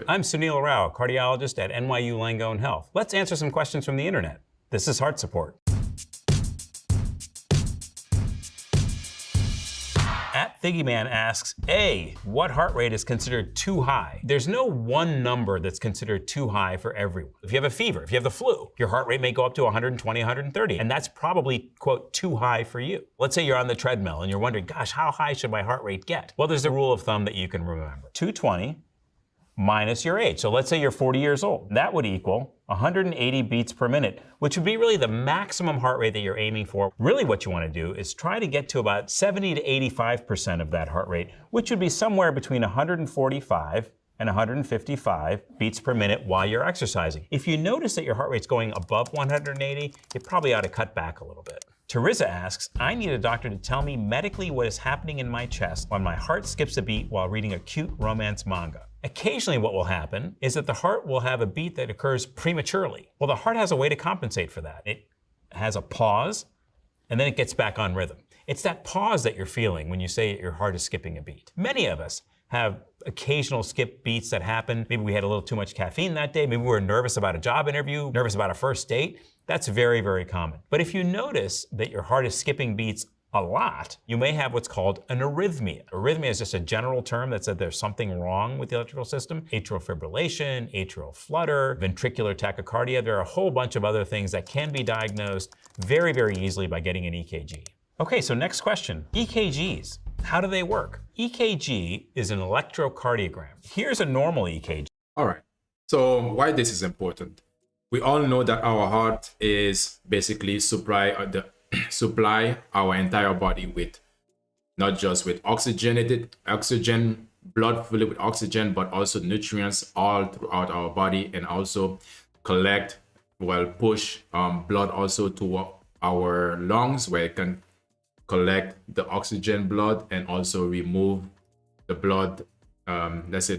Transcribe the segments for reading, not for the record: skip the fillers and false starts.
I'm Sunil Rao, cardiologist at NYU Langone Health. Let's answer some questions from the internet. This is Heart Support. @Thiggyman asks, A, what heart rate is considered too high? There's no one number that's considered too high for everyone. If you have a fever, if you have the flu, your heart rate may go up to 120, 130, and that's probably, quote, too high for you. Let's say you're on the treadmill and you're wondering, gosh, how high should my heart rate get? Well, there's a rule of thumb that you can remember. 220 minus your age. So let's say you're 40 years old. That would equal 180 beats per minute, which would be really the maximum heart rate that you're aiming for. Really what you want to do is try to get to about 70 to 85% of that heart rate, which would be somewhere between 145 and 155 beats per minute while you're exercising. If you notice that your heart rate's going above 180, you probably ought to cut back a little bit. Teresa asks, I need a doctor to tell me medically what is happening in my chest when my heart skips a beat while reading a cute romance manga. Occasionally what will happen is that the heart will have a beat that occurs prematurely. Well, the heart has a way to compensate for that. It has a pause, and then it gets back on rhythm. It's that pause that you're feeling when you say your heart is skipping a beat. Many of us have occasional skip beats that happen. Maybe we had a little too much caffeine that day. Maybe we were nervous about a job interview, nervous about a first date. That's very, very common. But if you notice that your heart is skipping beats a lot, you may have what's called an arrhythmia. Arrhythmia is just a general term that said there's something wrong with the electrical system. Atrial fibrillation, atrial flutter, ventricular tachycardia. There are a whole bunch of other things that can be diagnosed very, very easily by getting an EKG. Okay, so next question. EKGs, how do they work? EKG is an electrocardiogram. Here's a normal EKG. All right, so why this is important? We all know that our heart is basically supply our entire body with, not just with oxygen, blood filled with oxygen, but also nutrients all throughout our body, and also push blood also to our lungs, where it can collect the oxygen blood and also remove the blood, let's say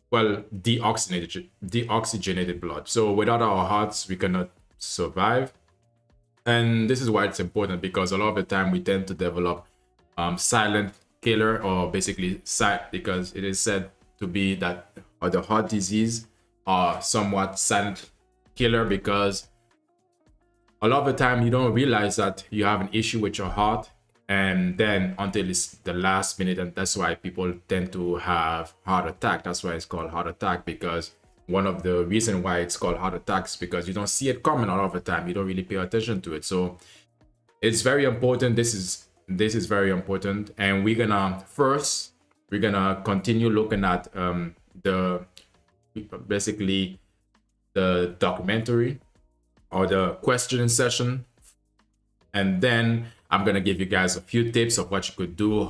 deoxygenated blood. So without our hearts, we cannot survive. And this is why it's important, because a lot of the time we tend to develop silent killer, or basically because it is said to be that the heart disease are somewhat silent killer, because a lot of the time you don't realize that you have an issue with your heart, and then until it's the last minute, and that's why people tend to have heart attack. That's why it's called heart attack, because one of the reasons why it's called heart attacks, because you don't see it coming a lot of the time. You don't really pay attention to it. So it's very important. This is very important. And we're gonna continue looking at basically the documentary or the questioning session. And then I'm gonna give you guys a few tips of what you could do,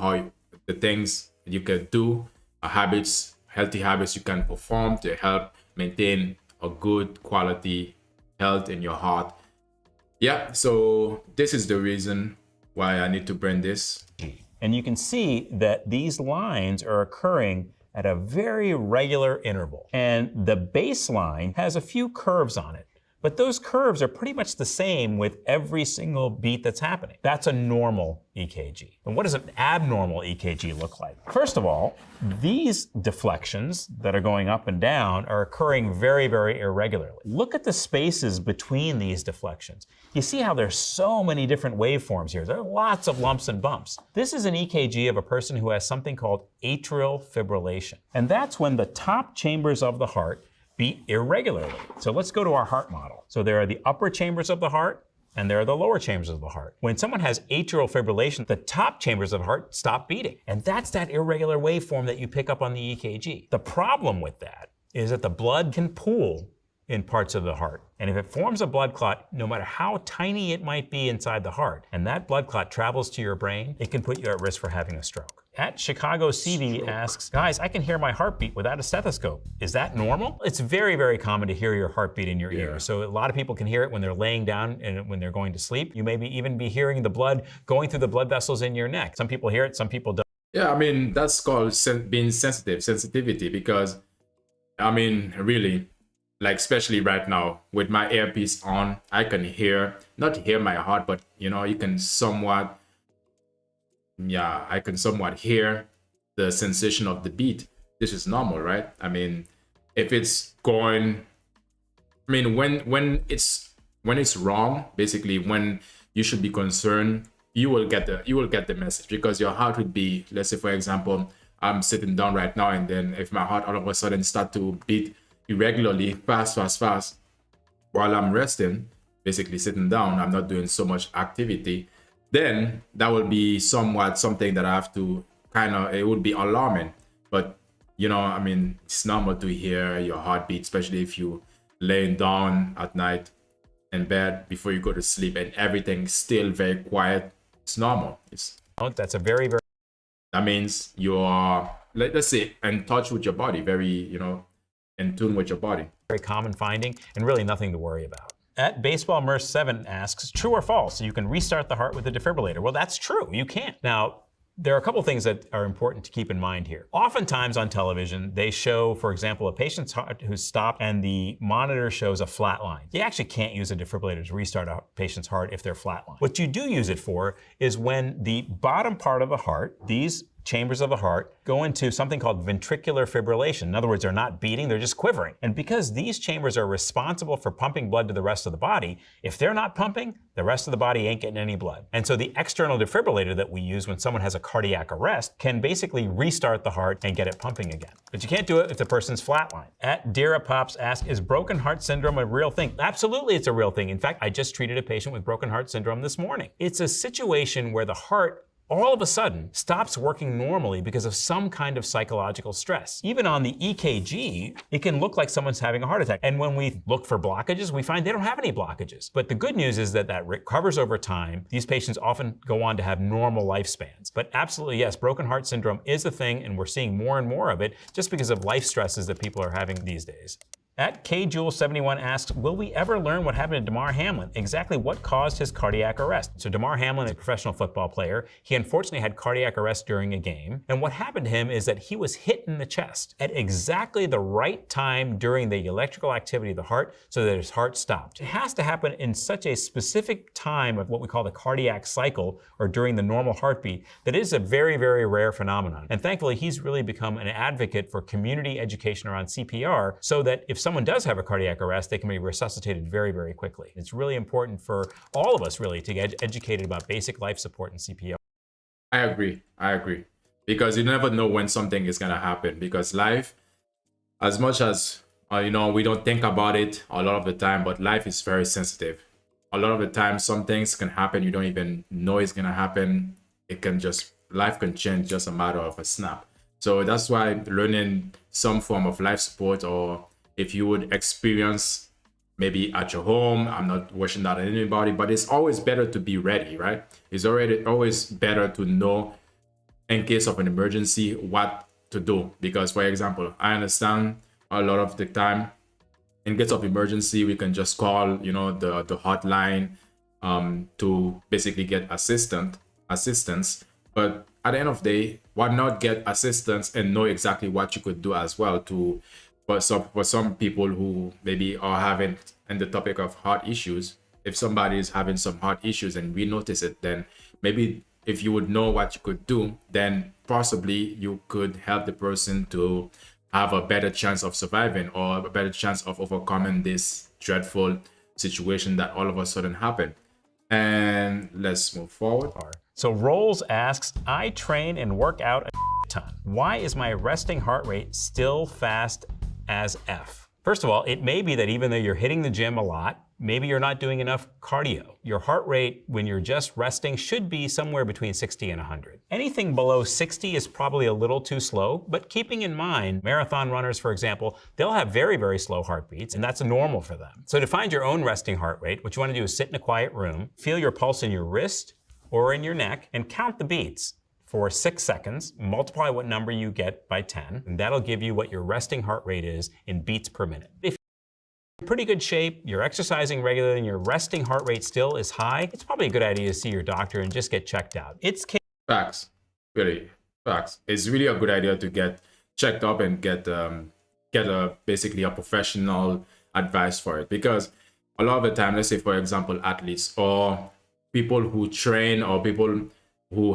the things you could do, healthy habits you can perform to help maintain a good quality health in your heart. Yeah, so this is the reason why I need to bring this. And you can see that these lines are occurring at a very regular interval. And the baseline has a few curves on it, but those curves are pretty much the same with every single beat that's happening. That's a normal EKG. And what does an abnormal EKG look like? First of all, these deflections that are going up and down are occurring very, very irregularly. Look at the spaces between these deflections. You see how there's so many different waveforms here. There are lots of lumps and bumps. This is an EKG of a person who has something called atrial fibrillation. And that's when the top chambers of the heart beat irregularly. So let's go to our heart model. So there are the upper chambers of the heart, and there are the lower chambers of the heart. When someone has atrial fibrillation, the top chambers of the heart stop beating. And that's that irregular waveform that you pick up on the EKG. The problem with that is that the blood can pool in parts of the heart. And if it forms a blood clot, no matter how tiny it might be inside the heart, and that blood clot travels to your brain, it can put you at risk for having a stroke. @Chicago CV asks, guys, I can hear my heartbeat without a stethoscope. Is that normal? It's very, very common to hear your heartbeat in your ear. So a lot of people can hear it when they're laying down and when they're going to sleep. You may even be hearing the blood going through the blood vessels in your neck. Some people hear it, some people don't. Yeah, I mean, that's called being sensitivity, because, I mean, really, like especially right now with my earpiece on, I can not hear my heart, but you can somewhat, I can somewhat hear the sensation of the beat. This is normal, right? I mean, if it's going, I mean, when it's wrong, basically when you should be concerned, you will get the message, because your heart would be, let's say for example, I'm sitting down right now, and then if my heart all of a sudden start to beat irregularly, fast, while I'm resting, basically sitting down, I'm not doing so much activity, then that will be somewhat something that I have to kind of, it would be alarming. But I mean, it's normal to hear your heartbeat, especially if you laying down at night in bed before you go to sleep and everything's still very quiet. It's normal. That's a very, very, That means you are, let's say, in touch with your body, very, in tune with your body. very common finding, and really nothing to worry about. At Baseball Merce 7 asks, true or false, you can restart the heart with a defibrillator? Well, that's true. You can. Now, there are a couple things that are important to keep in mind here. Oftentimes on television, they show, for example, a patient's heart who's stopped and the monitor shows a flat line. You actually can't use a defibrillator to restart a patient's heart if they're flatlined. What you do use it for is when the bottom part of the heart, these chambers of the heart, go into something called ventricular fibrillation. In other words, they're not beating, they're just quivering. And because these chambers are responsible for pumping blood to the rest of the body, if they're not pumping, the rest of the body ain't getting any blood. And so the external defibrillator that we use when someone has a cardiac arrest can basically restart the heart and get it pumping again. But you can't do it if the person's flatline. At Dira Pops asks, is broken heart syndrome a real thing? Absolutely, it's a real thing. In fact, I just treated a patient with broken heart syndrome this morning. It's a situation where the heart all of a sudden stops working normally because of some kind of psychological stress. Even on the EKG, it can look like someone's having a heart attack. And when we look for blockages, we find they don't have any blockages. But the good news is that recovers over time. These patients often go on to have normal lifespans. But absolutely, yes, broken heart syndrome is a thing, and we're seeing more and more of it just because of life stresses that people are having these days. At KJewel71 asks, will we ever learn what happened to Damar Hamlin? Exactly what caused his cardiac arrest? So Damar Hamlin is a professional football player. He unfortunately had cardiac arrest during a game. And what happened to him is that he was hit in the chest at exactly the right time during the electrical activity of the heart so that his heart stopped. It has to happen in such a specific time of what we call the cardiac cycle, or during the normal heartbeat, that is a very, very rare phenomenon. And thankfully, he's really become an advocate for community education around CPR so that if someone does have a cardiac arrest, they can be resuscitated very, very quickly. It's really important for all of us really to get educated about basic life support in CPR. I agree. Because you never know when something is going to happen, because life, as much as, we don't think about it a lot of the time, but life is very sensitive. A lot of the time, some things can happen. You don't even know it's going to happen. Life can change just a matter of a snap. So that's why learning some form of life support, or if you would experience maybe at your home, I'm not wishing that on anybody, but it's always better to be ready, right? It's always better to know in case of an emergency what to do. Because for example, I understand a lot of the time in case of emergency, we can just call, the hotline to basically get assistance. But at the end of the day, why not get assistance and know exactly what you could do as well for some people who maybe are having, in the topic of heart issues, if somebody is having some heart issues and we notice it, then maybe if you would know what you could do, then possibly you could help the person to have a better chance of surviving, or a better chance of overcoming this dreadful situation that all of a sudden happened. And let's move forward. So Rolls asks, I train and work out a ton. Why is my resting heart rate still fast as F? First of all, it may be that even though you're hitting the gym a lot, maybe you're not doing enough cardio. Your heart rate when you're just resting should be somewhere between 60 and 100. Anything below 60 is probably a little too slow, but keeping in mind, marathon runners, for example, they'll have very, very slow heartbeats, and that's normal for them. So to find your own resting heart rate, what you want to do is sit in a quiet room, feel your pulse in your wrist or in your neck, and count the beats for 6 seconds, multiply what number you get by 10, and that'll give you what your resting heart rate is in beats per minute. If you're in pretty good shape, you're exercising regularly, and your resting heart rate still is high, it's probably a good idea to see your doctor and just get checked out. Facts. Really, facts. It's really a good idea to get checked up and get basically a professional advice for it, because a lot of the time, let's say for example, athletes or people who train, or people who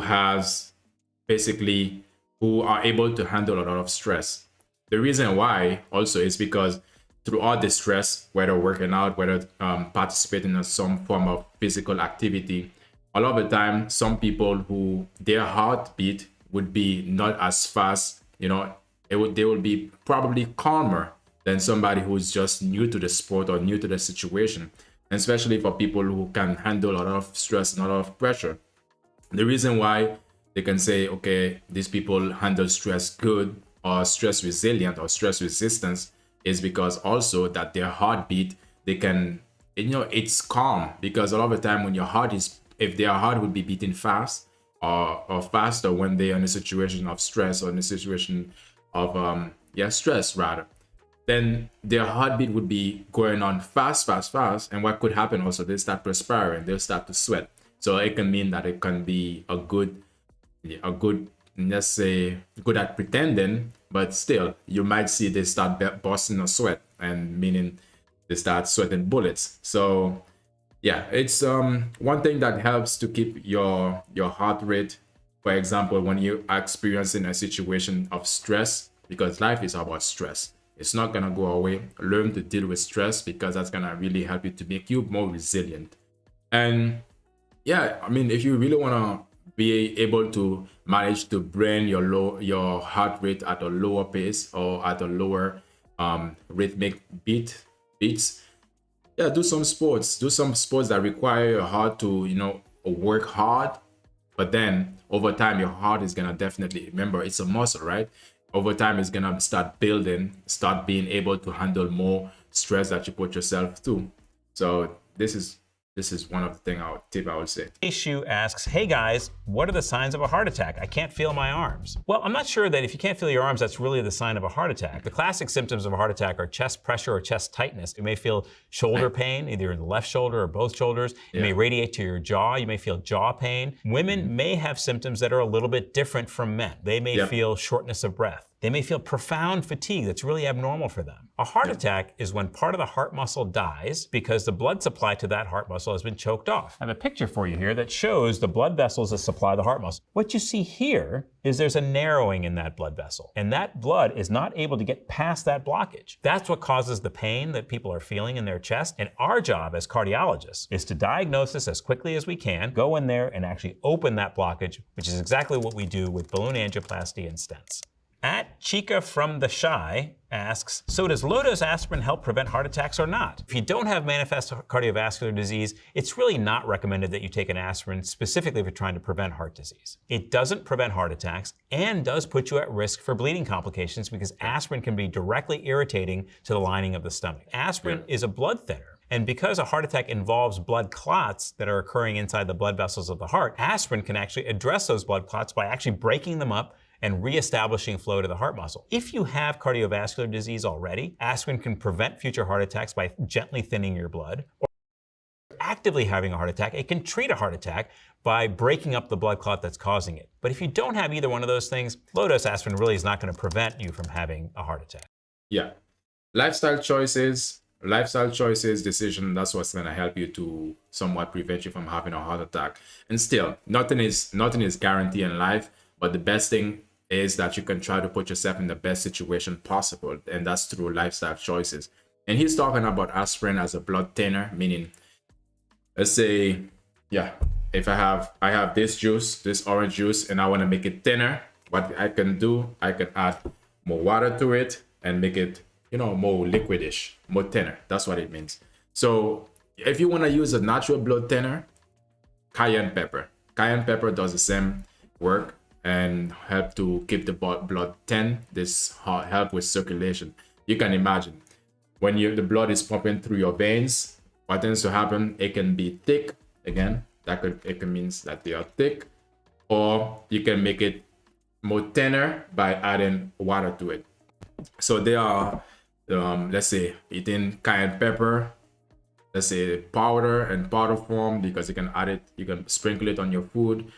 are able to handle a lot of stress, The reason why also is because through all the stress, whether working out, whether participating in some form of physical activity, a lot of the time, some people who their heartbeat would be not as fast, they will be probably calmer than somebody who's just new to the sport or new to the situation. And especially for people who can handle a lot of stress and a lot of pressure. The reason why they can say, okay, these people handle stress good or stress resilient or stress resistance is because also that their heartbeat, they can, it's calm, because a lot of the time when your heart is, if their heart would be beating fast or faster when they're in a situation of stress or in a situation of, stress rather, then their heartbeat would be going on fast. And what could happen also, they start perspiring, they'll start to sweat. So it can mean that it can be a good, let's say, good at pretending, but still, you might see they start busting a sweat, and meaning they start sweating bullets. So yeah, it's one thing that helps to keep your heart rate. For example, when you are experiencing a situation of stress, because life is about stress, it's not gonna go away. Learn to deal with stress, because that's gonna really help you to make you more resilient. And yeah, I mean, if you really wanna be able to manage to bring your heart rate at a lower pace or at a lower rhythmic beats, yeah, do some sports that require your heart to work hard. But then over time, your heart is gonna definitely, remember, it's a muscle, right? Over time, it's gonna start being able to handle more stress that you put yourself through. So this is one of the things I would say. Shu asks, hey guys, what are the signs of a heart attack? I can't feel my arms. Well, I'm not sure that if you can't feel your arms, that's really the sign of a heart attack. The classic symptoms of a heart attack are chest pressure or chest tightness. You may feel shoulder pain, either in the left shoulder or both shoulders. It may radiate to your jaw. You may feel jaw pain. Women may have symptoms that are a little bit different from men. They may feel shortness of breath. They may feel profound fatigue that's really abnormal for them. A heart attack is when part of the heart muscle dies because the blood supply to that heart muscle has been choked off. I have a picture for you here that shows the blood vessels that supply the heart muscle. What you see here is there's a narrowing in that blood vessel, and that blood is not able to get past that blockage. That's what causes the pain that people are feeling in their chest, and our job as cardiologists is to diagnose this as quickly as we can, go in there and actually open that blockage, which is exactly what we do with balloon angioplasty and stents. At Chica from the Shy asks, so does low-dose aspirin help prevent heart attacks or not? If you don't have manifest cardiovascular disease, it's really not recommended that you take an aspirin specifically if you're trying to prevent heart disease. It doesn't prevent heart attacks and does put you at risk for bleeding complications because aspirin can be directly irritating to the lining of the stomach. Aspirin is a blood thinner. And because a heart attack involves blood clots that are occurring inside the blood vessels of the heart, aspirin can actually address those blood clots by actually breaking them up and reestablishing flow to the heart muscle. If you have cardiovascular disease already, aspirin can prevent future heart attacks by gently thinning your blood. Or actively having a heart attack, it can treat a heart attack by breaking up the blood clot that's causing it. But if you don't have either one of those things, low-dose aspirin really is not going to prevent you from having a heart attack. Yeah. Lifestyle choices, decision, that's what's going to help you to somewhat prevent you from having a heart attack. And still, nothing is guaranteed in life, but the best thing is that you can try to put yourself in the best situation possible, and that's through lifestyle choices. And he's talking about aspirin as a blood thinner, meaning, let's say, if I have this orange juice, and I want to make it thinner, what I can do, I can add more water to it and make it, more liquidish, more thinner. That's what it means. So if you want to use a natural blood thinner, cayenne pepper does the same work and help to keep the blood thin. This help with circulation. You can imagine when the blood is pumping through your veins, what tends to happen, it can be thick. Again, it can means that they are thick, or you can make it more thinner by adding water to it. So they are, let's say, eating cayenne pepper, let's say powder and powder form, because you can add it, you can sprinkle it on your food,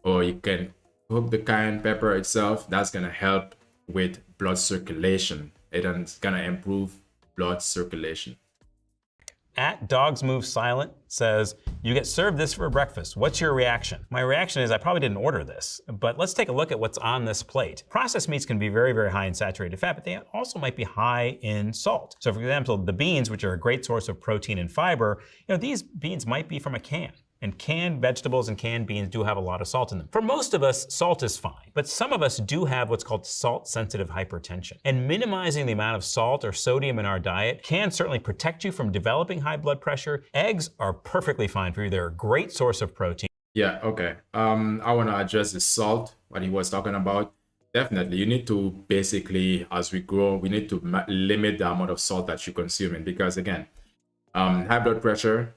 or you can cook the cayenne pepper itself. That's gonna help with blood circulation. It's gonna improve blood circulation. At Dogs Move Silent says, you get served this for breakfast. What's your reaction? My reaction is I probably didn't order this, but let's take a look at what's on this plate. Processed meats can be very, very high in saturated fat, but they also might be high in salt. So for example, the beans, which are a great source of protein and fiber, these beans might be from a can. And canned vegetables and canned beans do have a lot of salt in them. For most of us, salt is fine, but some of us do have what's called salt-sensitive hypertension. And minimizing the amount of salt or sodium in our diet can certainly protect you from developing high blood pressure. Eggs are perfectly fine for you. They're a great source of protein. Yeah, okay. I want to address the salt, what he was talking about. Definitely, you need to basically, as we grow, we need to limit the amount of salt that you're consuming because again, high blood pressure,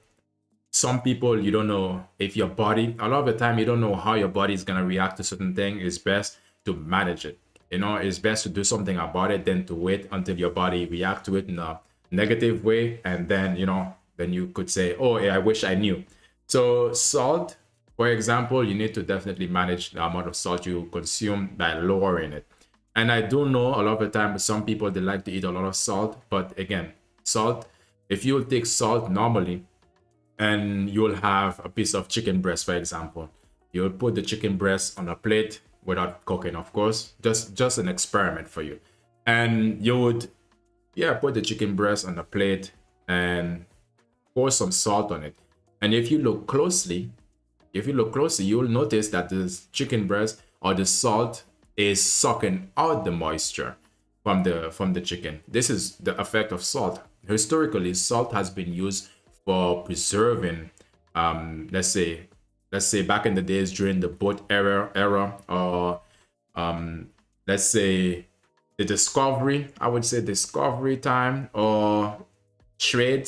some people, you don't know if your body, a lot of the time, you don't know how your body is going to react to certain things. It's best to manage it. It's best to do something about it than to wait until your body react to it in a negative way. And then, then you could say, oh, yeah, I wish I knew. So salt, for example, you need to definitely manage the amount of salt you consume by lowering it. And I do know a lot of the time, some people, they like to eat a lot of salt. But again, salt, if you take salt normally, and you'll have a piece of chicken breast, for example. You'll put the chicken breast on a plate without cooking, of course. Just an experiment for you. And you would, put the chicken breast on a plate and pour some salt on it. And if you look closely, you'll notice that the chicken breast or the salt is sucking out the moisture from the chicken. This is the effect of salt. Historically, salt has been used for preserving, let's say back in the days during the boat era, or let's say the discovery time, or trading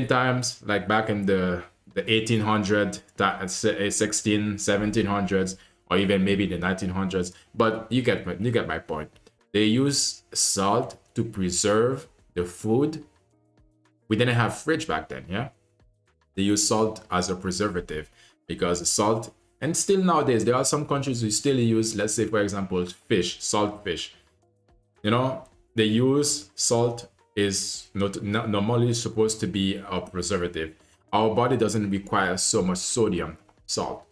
times, like back in the 1800s, 1700s, or even maybe the 1900s. But you get my point. They use salt to preserve the food. We didn't have fridge back then, yeah? They use salt as a preservative because salt, and still nowadays, there are some countries who still use, let's say, for example, salt fish. They use salt is not normally supposed to be a preservative. Our body doesn't require so much sodium, salt,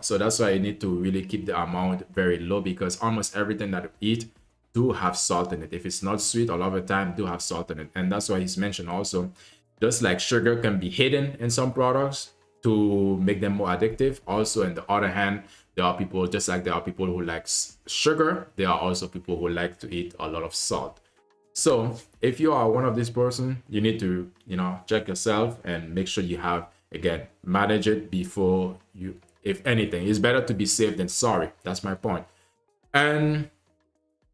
So that's why you need to really keep the amount very low because almost everything that we eat do have salt in it. If it's not sweet, a lot of the time do have salt in it. And that's why he's mentioned also, just like sugar can be hidden in some products to make them more addictive. Also, on the other hand, there are people, just like there are people who like sugar, there are also people who like to eat a lot of salt. So if you are one of these person, you need to, check yourself and make sure you have, again, manage it before you, if anything, it's better to be safe than sorry. That's my point. And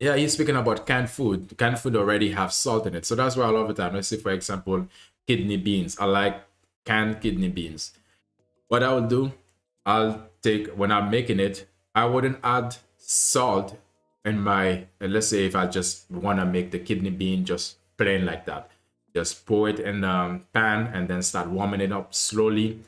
yeah, he's speaking about canned food. Canned food already have salt in it. So that's why a lot of the time, let's say, for example, kidney beans. I like canned kidney beans. What I will do, when I'm making it, I wouldn't add salt in my, let's say if I just want to make the kidney bean just plain like that. Just pour it in the pan and then start warming it up slowly.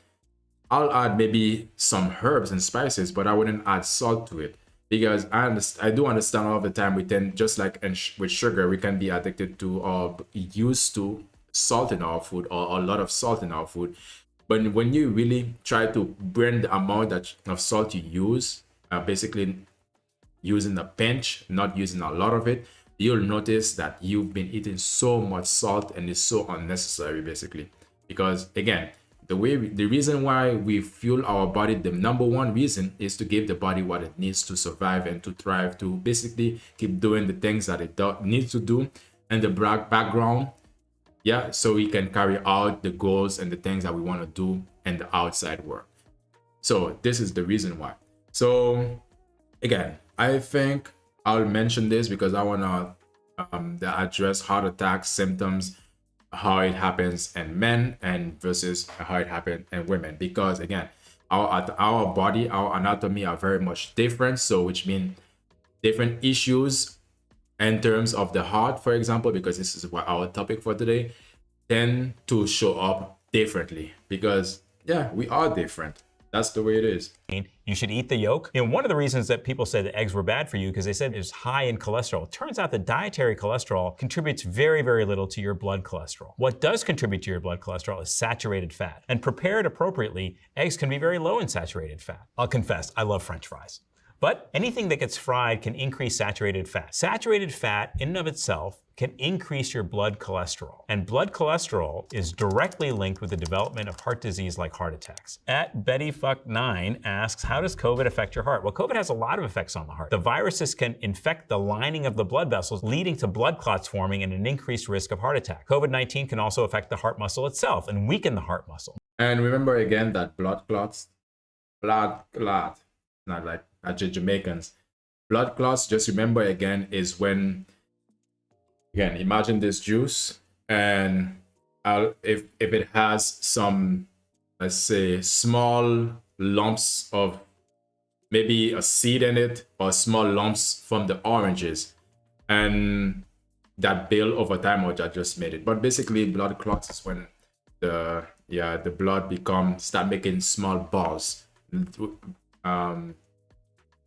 I'll add maybe some herbs and spices, but I wouldn't add salt to it. Because I do understand all of the time we tend, just like with sugar, we can be addicted to or used to salt in our food or a lot of salt in our food. But when you really try to burn the amount of salt you use, basically using a pinch, not using a lot of it, you'll notice that you've been eating so much salt and it's so unnecessary basically. Because again, the reason why we fuel our body, the number one reason is to give the body what it needs to survive and to thrive, to basically keep doing the things that it needs to do in the background. Yeah, so we can carry out the goals and the things that we want to do in the outside world. So this is the reason why. So again, I think I'll mention this because I want to address heart attack symptoms, how it happens in men and versus how it happens in women, because again, our body, our anatomy are very much different. So which means different issues in terms of the heart, for example, because this is what our topic for today, tend to show up differently because yeah, we are different. That's the way it is. You should eat the yolk. One of the reasons that people said that eggs were bad for you because they said it was high in cholesterol. It turns out that dietary cholesterol contributes very, very little to your blood cholesterol. What does contribute to your blood cholesterol is saturated fat. And prepared appropriately, eggs can be very low in saturated fat. I'll confess, I love French fries. But anything that gets fried can increase saturated fat. Saturated fat in and of itself can increase your blood cholesterol. And blood cholesterol is directly linked with the development of heart disease like heart attacks. At BettyFuck9 asks, how does COVID affect your heart? Well, COVID has a lot of effects on the heart. The viruses can infect the lining of the blood vessels, leading to blood clots forming and an increased risk of heart attack. COVID-19 can also affect the heart muscle itself and weaken the heart muscle. And remember again that blood clot, not like Jamaicans. Blood clots, just remember again, is when, again, imagine this juice, and if it has some, let's say, small lumps of maybe a seed in it, or small lumps from the oranges, and that build over time, or that just made it. But basically, blood clots is when the blood start making small balls.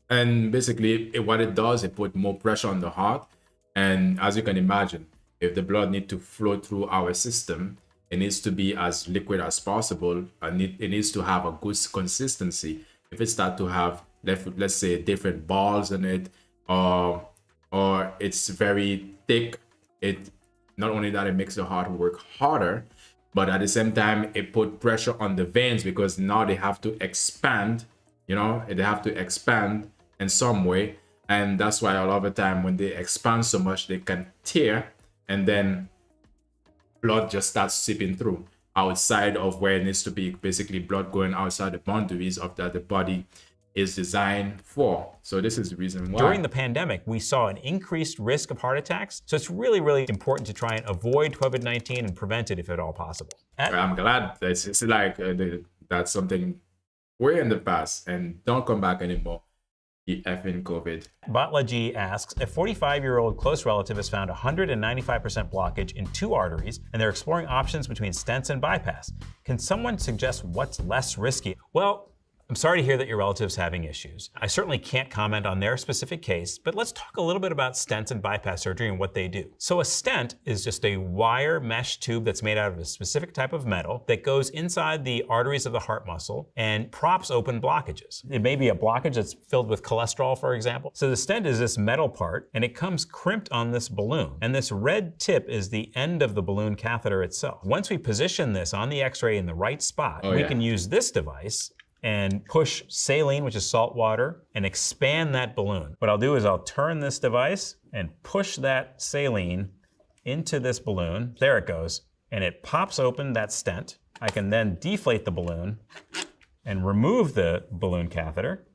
And basically, what it does, it put more pressure on the heart. And as you can imagine, if the blood needs to flow through our system, it needs to be as liquid as possible, and it needs to have a good consistency. If it starts to have, let's say, different balls in it, or it's very thick, it not only that it makes the heart work harder, but at the same time, it put pressure on the veins because now they have to expand. They have to expand in some way, and that's why a lot of the time when they expand so much, they can tear, and then blood just starts seeping through outside of where it needs to be. Basically, blood going outside the boundaries of that the body is designed for. So this is the reason why. During the pandemic, we saw an increased risk of heart attacks. So it's really, really important to try and avoid COVID-19 and prevent it if at all possible. I'm glad it's like that's something way in the past, and don't come back anymore. The effing COVID. Batla G asks, a 45-year-old close relative has found 195% blockage in 2 arteries, and they're exploring options between stents and bypass. Can someone suggest what's less risky? Well, I'm sorry to hear that your relative's having issues. I certainly can't comment on their specific case, but let's talk a little bit about stents and bypass surgery and what they do. So a stent is just a wire mesh tube that's made out of a specific type of metal that goes inside the arteries of the heart muscle and props open blockages. It may be a blockage that's filled with cholesterol, for example. So the stent is this metal part, and it comes crimped on this balloon. And this red tip is the end of the balloon catheter itself. Once we position this on the X-ray in the right spot, we can use this device and push saline, which is salt water, and expand that balloon. What I'll do is I'll turn this device and push that saline into this balloon. There it goes. And it pops open that stent. I can then deflate the balloon and remove the balloon catheter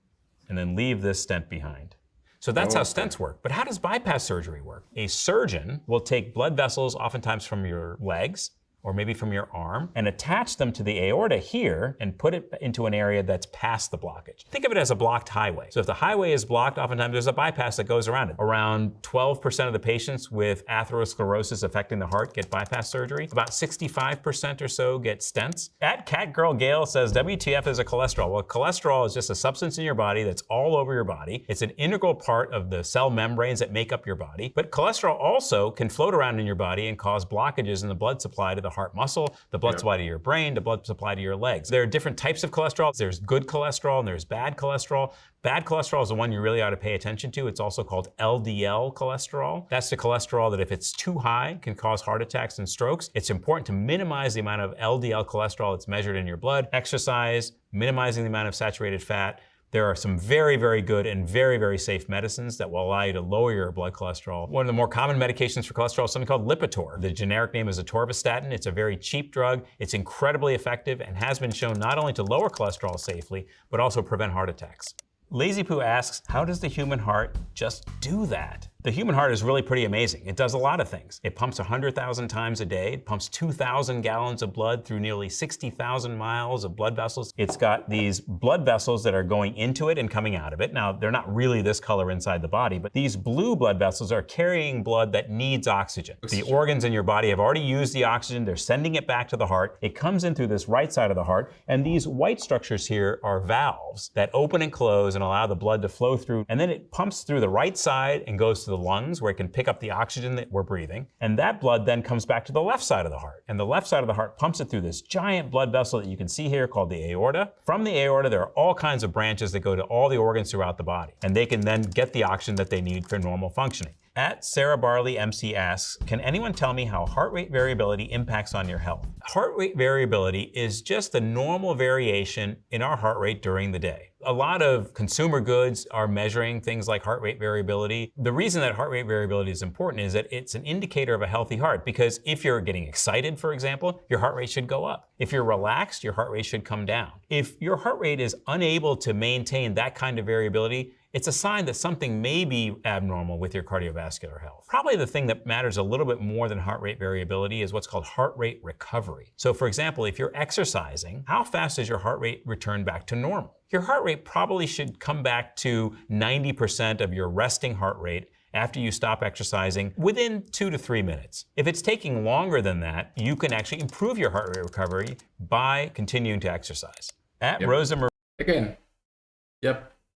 and then leave this stent behind. So that's how stents work. But how does bypass surgery work? A surgeon will take blood vessels, oftentimes from your legs, or maybe from your arm, and attach them to the aorta here and put it into an area that's past the blockage. Think of it as a blocked highway. So if the highway is blocked, oftentimes there's a bypass that goes around it. Around 12% of the patients with atherosclerosis affecting the heart get bypass surgery. About 65% or so get stents. At CatGirlGale says, WTF is a cholesterol? Well, cholesterol is just a substance in your body that's all over your body. It's an integral part of the cell membranes that make up your body. But cholesterol also can float around in your body and cause blockages in the blood supply to the heart muscle, the blood supply to your brain, the blood supply to your legs. There are different types of cholesterol. There's good cholesterol and there's bad cholesterol. Bad cholesterol is the one you really ought to pay attention to. It's also called LDL cholesterol. That's the cholesterol that if it's too high can cause heart attacks and strokes. It's important to minimize the amount of LDL cholesterol that's measured in your blood. Exercise, minimizing the amount of saturated fat. There are some very, very good and very, very safe medicines that will allow you to lower your blood cholesterol. One of the more common medications for cholesterol is something called Lipitor. The generic name is atorvastatin. It's a very cheap drug. It's incredibly effective and has been shown not only to lower cholesterol safely, but also prevent heart attacks. Lazy Poo asks, how does the human heart just do that? The human heart is really pretty amazing. It does a lot of things. It pumps 100,000 times a day. It pumps 2,000 gallons of blood through nearly 60,000 miles of blood vessels. It's got these blood vessels that are going into it and coming out of it. Now, they're not really this color inside the body, but these blue blood vessels are carrying blood that needs oxygen. The organs in your body have already used the oxygen. They're sending it back to the heart. It comes in through this right side of the heart, and these white structures here are valves that open and close and allow the blood to flow through, and then it pumps through the right side and goes to the lungs where it can pick up the oxygen that we're breathing. And that blood then comes back to the left side of the heart. And the left side of the heart pumps it through this giant blood vessel that you can see here called the aorta. From the aorta, there are all kinds of branches that go to all the organs throughout the body. And they can then get the oxygen that they need for normal functioning. At Sarah Barley MC asks, can anyone tell me how heart rate variability impacts on your health? Heart rate variability is just the normal variation in our heart rate during the day. A lot of consumer goods are measuring things like heart rate variability. The reason that heart rate variability is important is that it's an indicator of a healthy heart, because if you're getting excited, for example, your heart rate should go up. If you're relaxed, your heart rate should come down. If your heart rate is unable to maintain that kind of variability, it's a sign that something may be abnormal with your cardiovascular health. Probably the thing that matters a little bit more than heart rate variability is what's called heart rate recovery. So for example, if you're exercising, how fast does your heart rate return back to normal? Your heart rate probably should come back to 90% of your resting heart rate after you stop exercising within 2 to 3 minutes. If it's taking longer than that, you can actually improve your heart rate recovery by continuing to exercise. At Rosa Marie. Again,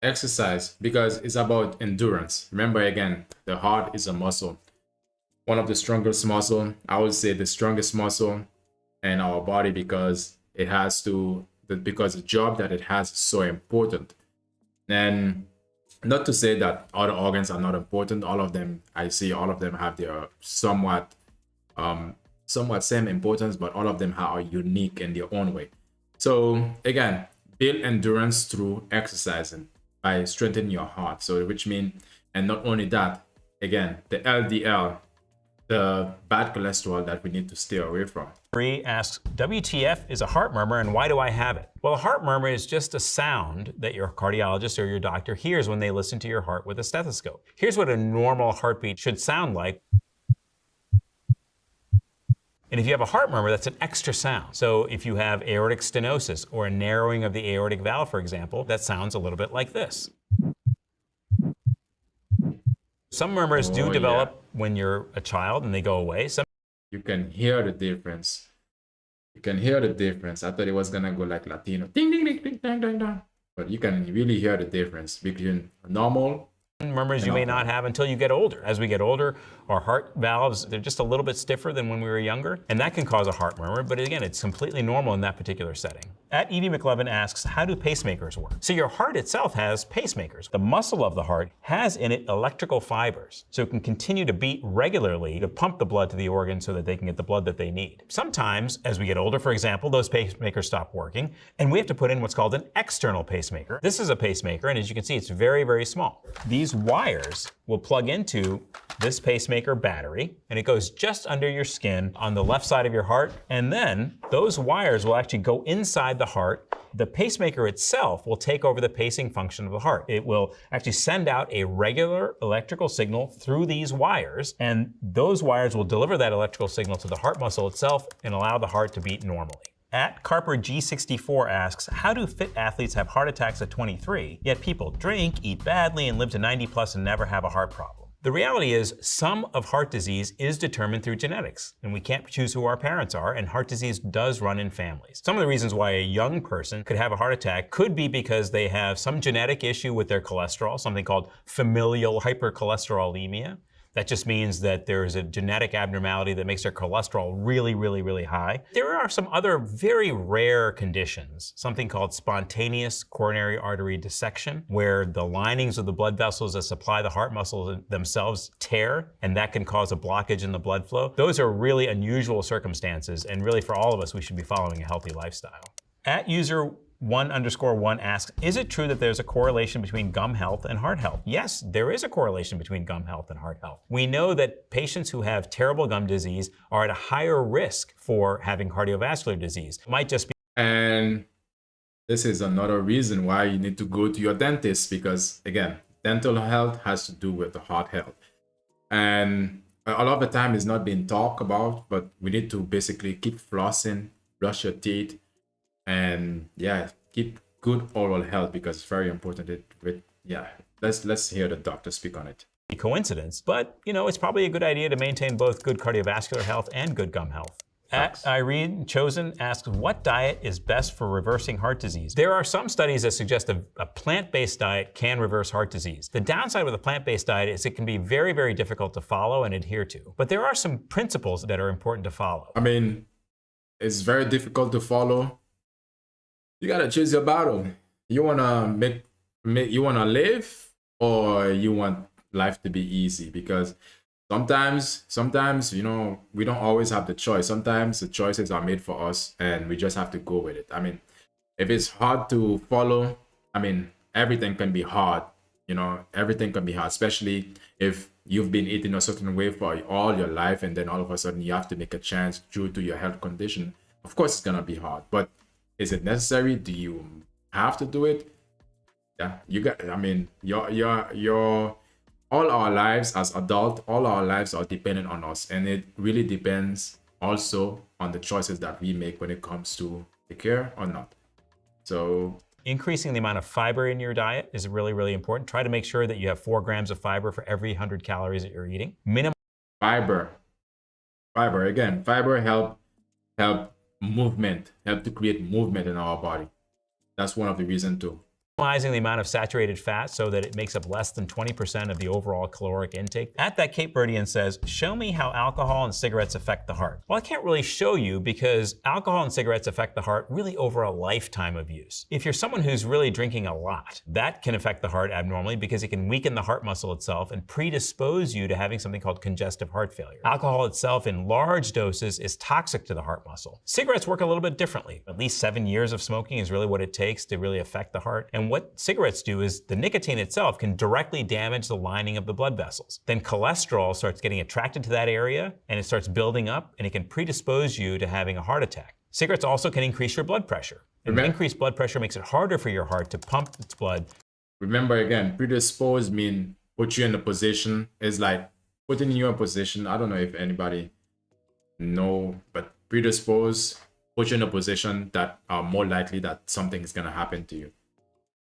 exercise, because it's about endurance. Remember, again, the heart is a muscle. One of the strongest muscle, I would say the strongest muscle in our body, because it has to, because the job that it has is so important. And not to say that other organs are not important. All of them, I see all of them have their somewhat same importance, but all of them are unique in their own way. So again, build endurance through exercising by strengthening your heart. So which means, and not only that, again, the LDL, the bad cholesterol that we need to stay away from. Marie asks, WTF is a heart murmur and why do I have it? Well, a heart murmur is just a sound that your cardiologist or your doctor hears when they listen to your heart with a stethoscope. Here's what a normal heartbeat should sound like. And if you have a heart murmur, that's an extra sound. So if you have aortic stenosis or a narrowing of the aortic valve, for example, that sounds a little bit like this. Some murmurs do develop when you're a child and they go away. You can hear the difference. You can hear the difference. I thought it was gonna go like Latino, ding, ding, ding, ding, ding, ding, ding. But you can really hear the difference between normal murmurs you may not have until you get older. As we get older, our heart valves, they're just a little bit stiffer than when we were younger, and that can cause a heart murmur, but again, it's completely normal in that particular setting. At Edie McLevin asks, how do pacemakers work? So your heart itself has pacemakers. The muscle of the heart has in it electrical fibers, so it can continue to beat regularly to pump the blood to the organ so that they can get the blood that they need. Sometimes, as we get older, for example, those pacemakers stop working, and we have to put in what's called an external pacemaker. This is a pacemaker, and as you can see, it's very, very small. These wires will plug into this pacemaker battery, and it goes just under your skin on the left side of your heart, and then those wires will actually go inside the heart. The pacemaker itself will take over the pacing function of the heart. It will actually send out a regular electrical signal through these wires, and those wires will deliver that electrical signal to the heart muscle itself and allow the heart to beat normally. At Carper G64 asks, how do fit athletes have heart attacks at 23, yet people drink, eat badly, and live to 90 plus and never have a heart problem? The reality is, some of heart disease is determined through genetics, and we can't choose who our parents are, and heart disease does run in families. Some of the reasons why a young person could have a heart attack could be because they have some genetic issue with their cholesterol, something called familial hypercholesterolemia. That just means that there's a genetic abnormality that makes their cholesterol really, really, really high. There are some other very rare conditions, something called spontaneous coronary artery dissection, where the linings of the blood vessels that supply the heart muscles themselves tear, and that can cause a blockage in the blood flow. Those are really unusual circumstances, and really for all of us, we should be following a healthy lifestyle. At user 1_1 asks, is it true that there's a correlation between gum health and heart health? Yes, there is a correlation between gum health and heart health. We know that patients who have terrible gum disease are at a higher risk for having cardiovascular disease. It might just be. And this is another reason why you need to go to your dentist, because again, dental health has to do with the heart health. And a lot of the time it's not being talked about, but we need to basically keep flossing, brush your teeth, and yeah, keep good oral health because it's very important. Yeah, let's hear the doctor speak on it. Coincidence, but it's probably a good idea to maintain both good cardiovascular health and good gum health. At Irene Chosen asks, what diet is best for reversing heart disease? There are some studies that suggest a plant-based diet can reverse heart disease. The downside with a plant-based diet is it can be very, very difficult to follow and adhere to. But there are some principles that are important to follow. I mean, it's very difficult to follow. You gotta choose your battle. You wanna you wanna live, or you want life to be easy? Because sometimes, we don't always have the choice. Sometimes the choices are made for us and we just have to go with it. I mean, if it's hard to follow, I mean, everything can be hard. Everything can be hard, especially if you've been eating a certain way for all your life and then all of a sudden you have to make a change due to your health condition. Of course, it's gonna be hard, but is it necessary? Do you have to do it? Yeah, I mean, your all our lives as adults, all our lives are dependent on us, and it really depends also on the choices that we make when it comes to the care or not. So increasing the amount of fiber in your diet is really, really important. Try to make sure that you have 4 grams of fiber for every 100 calories that you're eating. Fiber help movement, help to create movement in our body. That's one of the reasons too. Minimizing the amount of saturated fat so that it makes up less than 20% of the overall caloric intake. At that Cape Verdean says, show me how alcohol and cigarettes affect the heart. Well, I can't really show you because alcohol and cigarettes affect the heart really over a lifetime of use. If you're someone who's really drinking a lot, that can affect the heart abnormally because it can weaken the heart muscle itself and predispose you to having something called congestive heart failure. Alcohol itself in large doses is toxic to the heart muscle. Cigarettes work a little bit differently. At least 7 years of smoking is really what it takes to really affect the heart. And what cigarettes do is the nicotine itself can directly damage the lining of the blood vessels. Then cholesterol starts getting attracted to that area and it starts building up and it can predispose you to having a heart attack. Cigarettes also can increase your blood pressure. And increased blood pressure makes it harder for your heart to pump its blood. Remember again, predispose mean put you in a position, is like putting you in a position. I don't know if anybody know, but predispose put you in a position that are more likely that something is gonna happen to you.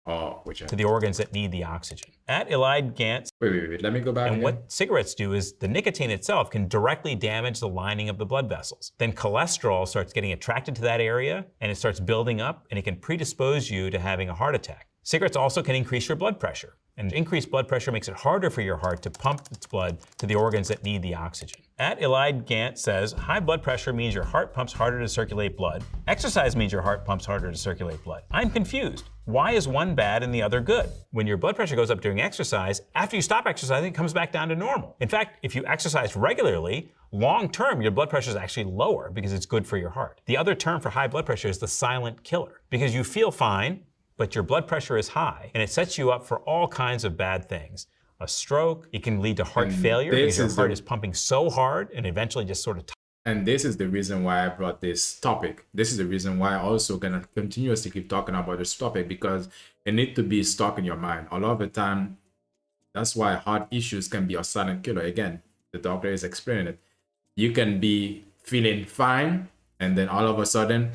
To the organs that need the oxygen. At Elide Gantz. Wait, let me go back. And again. what cigarettes do is the nicotine itself can directly damage the lining of the blood vessels. Then cholesterol starts getting attracted to that area and it starts building up and it can predispose you to having a heart attack. Cigarettes also can increase your blood pressure. And increased blood pressure makes it harder for your heart to pump its blood to the organs that need the oxygen. At Elide Gant says, high blood pressure means your heart pumps harder to circulate blood. Exercise means your heart pumps harder to circulate blood. I'm confused. Why is one bad and the other good? When your blood pressure goes up during exercise, after you stop exercising, it comes back down to normal. In fact, if you exercise regularly, long term, your blood pressure is actually lower because it's good for your heart. The other term for high blood pressure is the silent killer because you feel fine, but your blood pressure is high and it sets you up for all kinds of bad things. A stroke, it can lead to heart failure because your heart is pumping so hard and eventually just sort of. And this is the reason why I brought this topic. This is the reason why I also gonna continuously keep talking about this topic because it needs to be stuck in your mind. A lot of the time, that's why heart issues can be a silent killer. Again, the doctor is explaining it. You can be feeling fine and then all of a sudden,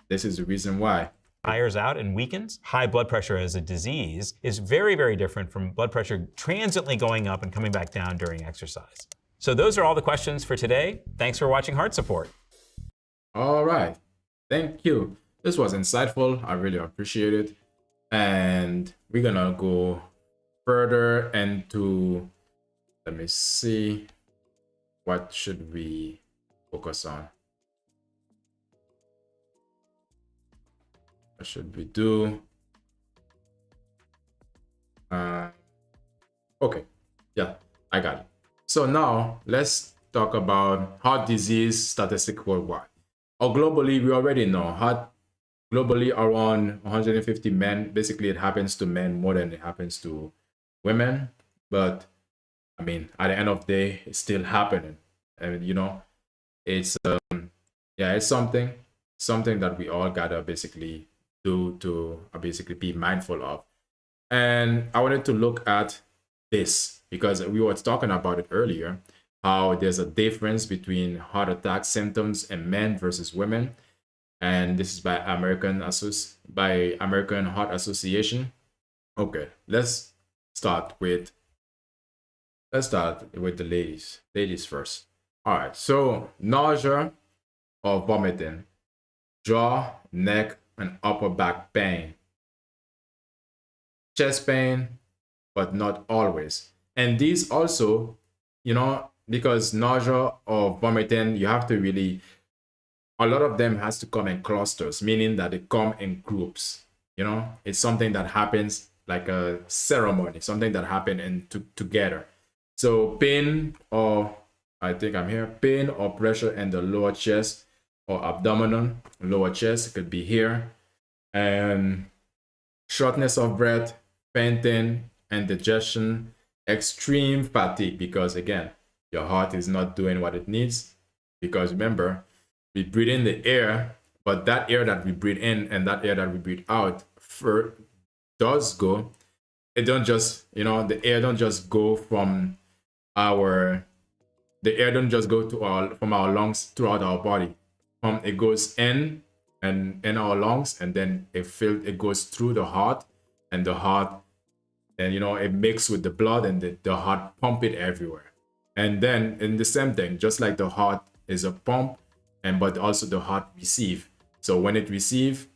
this is the reason why. Tires out and weakens. High blood pressure as a disease is very, very different from blood pressure transiently going up and coming back down during exercise. So those are all the questions for today. Thanks for watching Heart Support. All right. Thank you. This was insightful. I really appreciate it. And we're going to go further into, let me see, what should we focus on? What should we do? Okay, yeah, I got it. So now let's talk about heart disease statistics worldwide. Or globally, we already know heart globally around 150 men. Basically, it happens to men more than it happens to women. But I mean, at the end of the day, it's still happening. And it's yeah, it's something that we all gotta basically do to basically be mindful of. And I wanted to look at this, because we were talking about it earlier, how there's a difference between heart attack symptoms in men versus women. And this is by American Heart Association. Okay, let's start with the ladies. Ladies first. All right. So nausea or vomiting, jaw, neck, and upper back pain, chest pain, but not always. And these also, because nausea or vomiting, you have to really, a lot of them has to come in clusters, meaning that they come in groups. It's something that happens like a ceremony, something that happen together. So pain, or I think I'm here, pain or pressure in the lower chest or abdominal, lower chest, it could be here, and shortness of breath, fainting, indigestion, extreme fatigue, because again, your heart is not doing what it needs. Because remember, we breathe in the air, but that air that we breathe in and that air that we breathe out does go. It don't just, the air don't just go from our, the air don't just go from our lungs throughout our body. It goes in and in our lungs, and then it goes through the heart, and the heart, and it mixes with the blood, and the heart pump it everywhere. And then in the same thing, just like the heart is a pump, but also the heart receive. So when it receive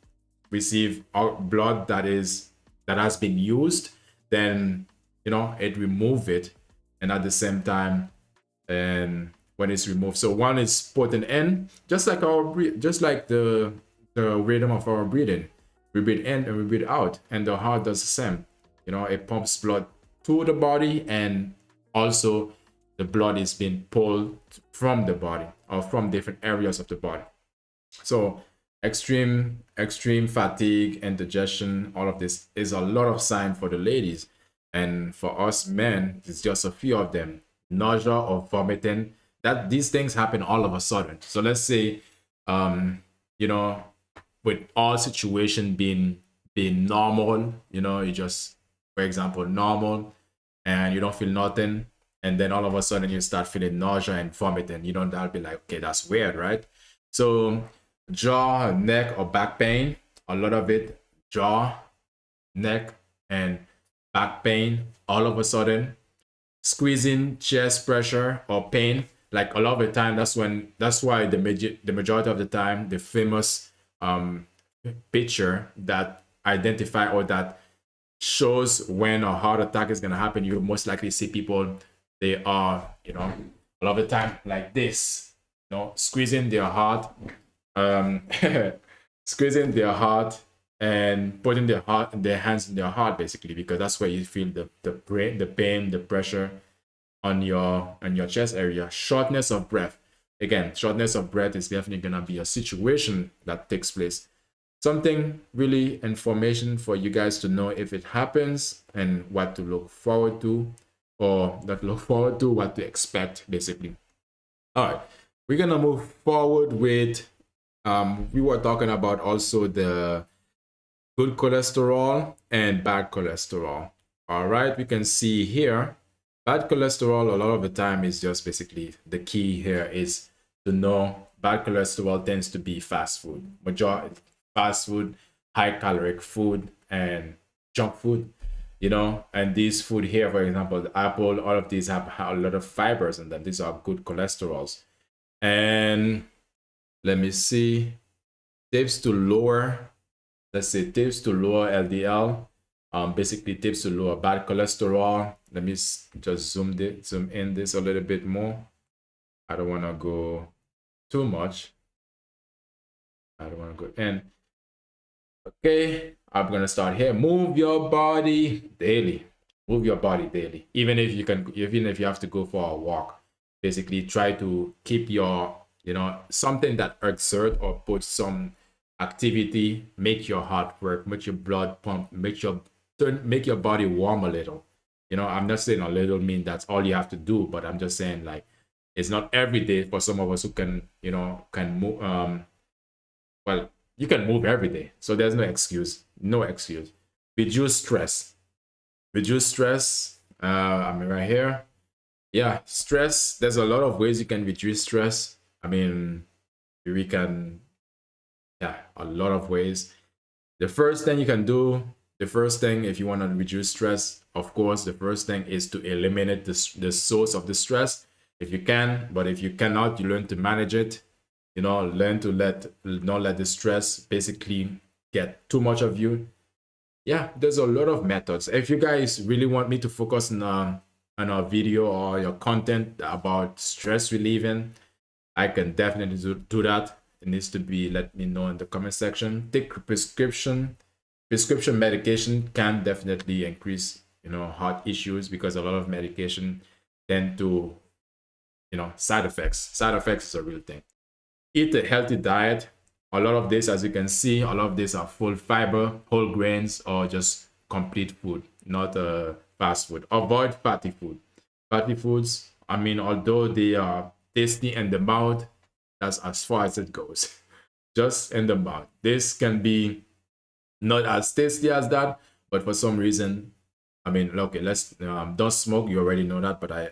our blood that has been used, then it remove it, and at the same time, and when it's removed, so one is putting in, just like the rhythm of our breathing. We breathe in and we breathe out, and the heart does the same. It pumps blood to the body, and also the blood is being pulled from the body or from different areas of the body. So extreme fatigue, indigestion, all of this is a lot of sign for the ladies. And for us men, it's just a few of them. Nausea or vomiting, that these things happen all of a sudden. So let's say, with all situation being normal, you just, for example, normal, and you don't feel nothing, and then all of a sudden you start feeling nausea and vomiting, that'll be like, okay, that's weird, right? So jaw, neck, or back pain, a lot of it, jaw, neck, and back pain, all of a sudden. Squeezing, chest pressure, or pain, like a lot of the time, that's why the majority of the time, the famous picture that identify or that shows when a heart attack is going to happen, you most likely see people, they are, a lot of the time like this, squeezing their heart, squeezing their heart, and putting their hands in their heart, basically, because that's where you feel the pain, the pressure on your chest area. Shortness of breath. Again, shortness of breath is definitely gonna be a situation that takes place. Something really information for you guys to know if it happens, and what to look forward to, or not look forward to, what to expect, basically. All right, we're gonna move forward with, we were talking about also the good cholesterol and bad cholesterol. All right, we can see here, bad cholesterol a lot of the time is just basically, the key here is to know bad cholesterol tends to be fast food. Majority fast food, high caloric food, and junk food, and these food here, for example, the apple, all of these have a lot of fibers in them. These are good cholesterols. And let me see, tips to lower, let's say tips to lower LDL, basically tips to lower bad cholesterol. Let me just zoom in this a little bit more. I don't want to go too much. I don't want to go in. Okay, I'm gonna start here. Move your body daily. Move your body daily. Even if you have to go for a walk, basically try to keep your, something that exert or put some activity, make your heart work, make your blood pump, make your body warm a little. I'm not saying a little mean that's all you have to do, but I'm just saying, like, it's not every day for some of us who can move. Well, you can move every day, so there's no excuse. Reduce stress. I'm right here. Yeah, stress. There's a lot of ways you can reduce stress. I mean, we can, yeah, a lot of ways. The first thing you can do, the first thing if you want to reduce stress, of course, the first thing is to eliminate the source of the stress if you can. But if you cannot, you learn to manage it. You know, learn to not let the stress basically get too much of you. Yeah, there's a lot of methods. If you guys really want me to focus on a video or your content about stress relieving, I can definitely do that. It needs to be let me know in the comment section. Take prescription medication can definitely increase, heart issues because a lot of medication tend to, side effects. Side effects is a real thing. Eat a healthy diet. A lot of this, as you can see, a lot of these are full fiber, whole grains, or just complete food, not fast food. Avoid fatty food. Fatty foods, I mean, although they are tasty in the mouth, that's as far as it goes. Just in the mouth. This can be not as tasty as that, but for some reason, I mean, okay, let's don't smoke. You already know that, but I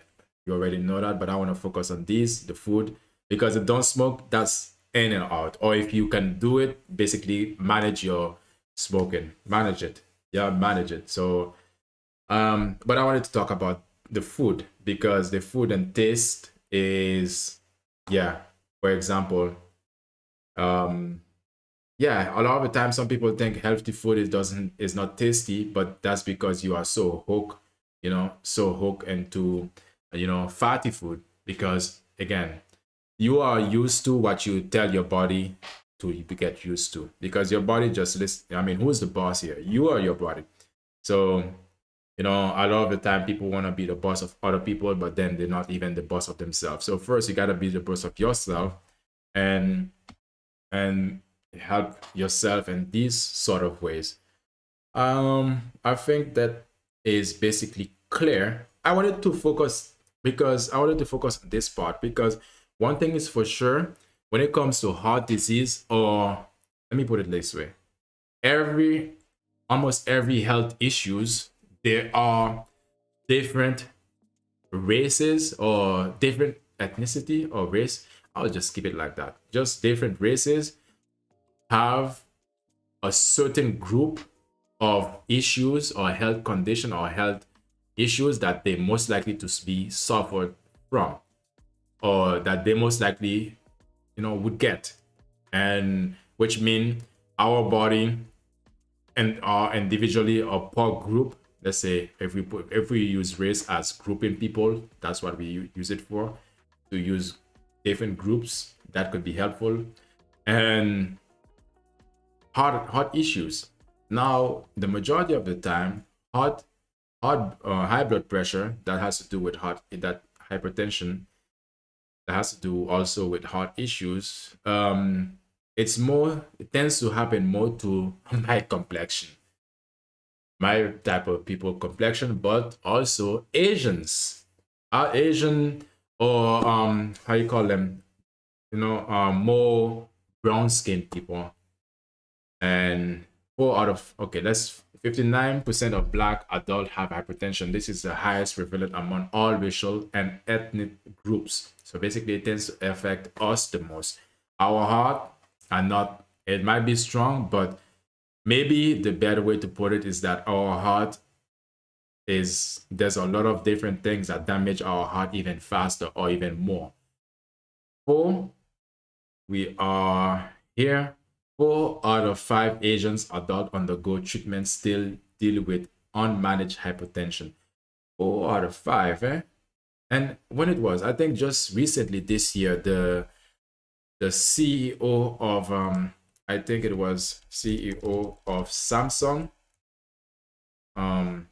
want to focus on these, the food, because the don't smoke, that's in and out. Or if you can do it, basically manage your smoking, manage it. Yeah, manage it. So, but I wanted to talk about the food because the food and taste is, yeah. For example, yeah, a lot of the time some people think healthy food is not tasty, but that's because you are so hooked into fatty food because again, you are used to what you tell your body to get used to because your body just listen. I mean, who's the boss here? You are your body. So, a lot of the time people want to be the boss of other people, but then they're not even the boss of themselves. So first you gotta be the boss of yourself and help yourself in these sort of ways. I think that is basically clear. I wanted to focus on this part because one thing is for sure when it comes to heart disease, or let me put it this way, almost every health issues, there are different races or different ethnicity or race. I'll just keep it like that. Just different races have a certain group of issues or health condition or health issues that they most likely to be suffered from or that they most likely would get, and which mean our body and are individually a per group. Let's say if we use race as grouping people, that's what we use it for, to use different groups that could be helpful. And heart issues. Now, the majority of the time, high blood pressure that has to do with that hypertension that has to do also with heart issues. It tends to happen more to my complexion, my type of people complexion, but also Asians, Asian or how you call them, more brown skinned people. And 59% of black adults have hypertension. This is the highest prevalent among all racial and ethnic groups. So basically it tends to affect us the most. Our heart are not, it might be strong, but maybe the better way to put it is that our heart there's a lot of different things that damage our heart even faster or even more. We are here. 4 out of 5 Asians adults undergo treatment still deal with unmanaged hypertension. 4 out of 5, eh? And when it was, I think just recently this year, the CEO of I think it was CEO of Samsung. I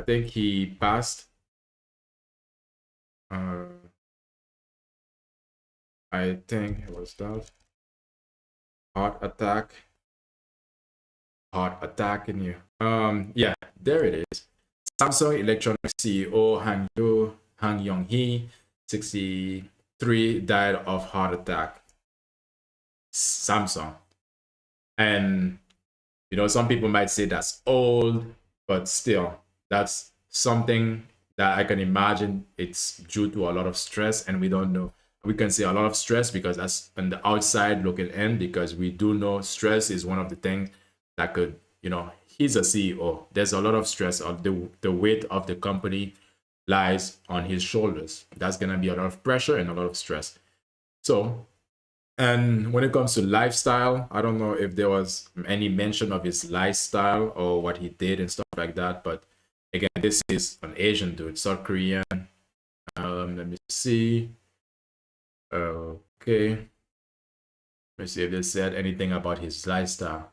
think he passed. I think it was that. Heart attack in you. Yeah, there it is. Samsung Electronics CEO Han Yong-hee, 63, died of heart attack. Samsung. And some people might say that's old, but still, that's something that I can imagine it's due to a lot of stress, and we don't know. We can say a lot of stress because that's on the outside looking in, because we do know stress is one of the things that could, he's a CEO. There's a lot of stress. Of the weight of the company lies on his shoulders. That's gonna be a lot of pressure and a lot of stress. So, and when it comes to lifestyle, I don't know if there was any mention of his lifestyle or what he did and stuff like that. But again, this is an Asian dude, South Korean. Let me see. Okay. Let me see if they said anything about his lifestyle.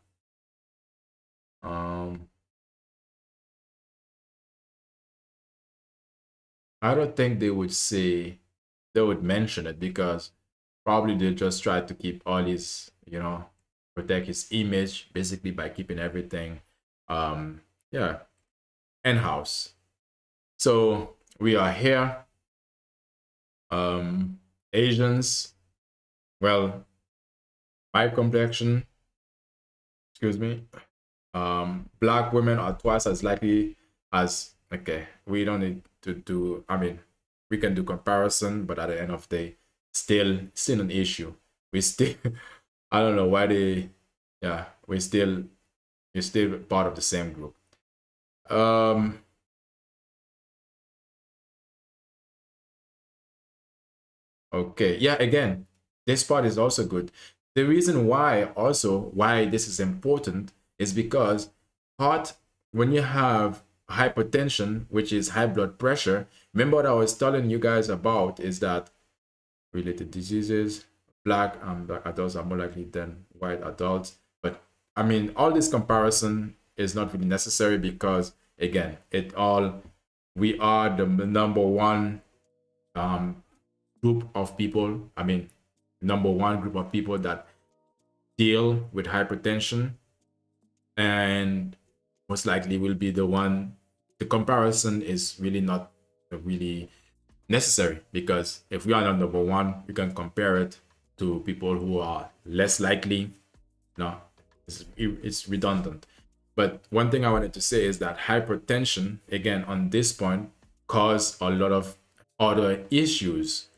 I don't think they would say, they would mention it, because probably they just try to keep all his, protect his image basically by keeping everything, yeah, in-house. So we are here, Asians, well, my complexion, excuse me, black women are twice as likely as, okay, we don't need to do, I mean, we can do comparison, but at the end of the day, still an issue. We still, I don't know why they, yeah, we're still part of the same group. Okay, yeah, again, this part is also good. The reason why this is important is because when you have hypertension, which is high blood pressure, remember what I was telling you guys about is that related diseases, black adults are more likely than white adults. But I mean, all this comparison is not really necessary, because again, we are the number one group of people, number one group of people that deal with hypertension, and most likely will be the one. The comparison is really not really necessary, because if we are not number one, we can compare it to people who are less likely. No, it's redundant. But one thing I wanted to say is that hypertension, again, on this point, cause a lot of other issues,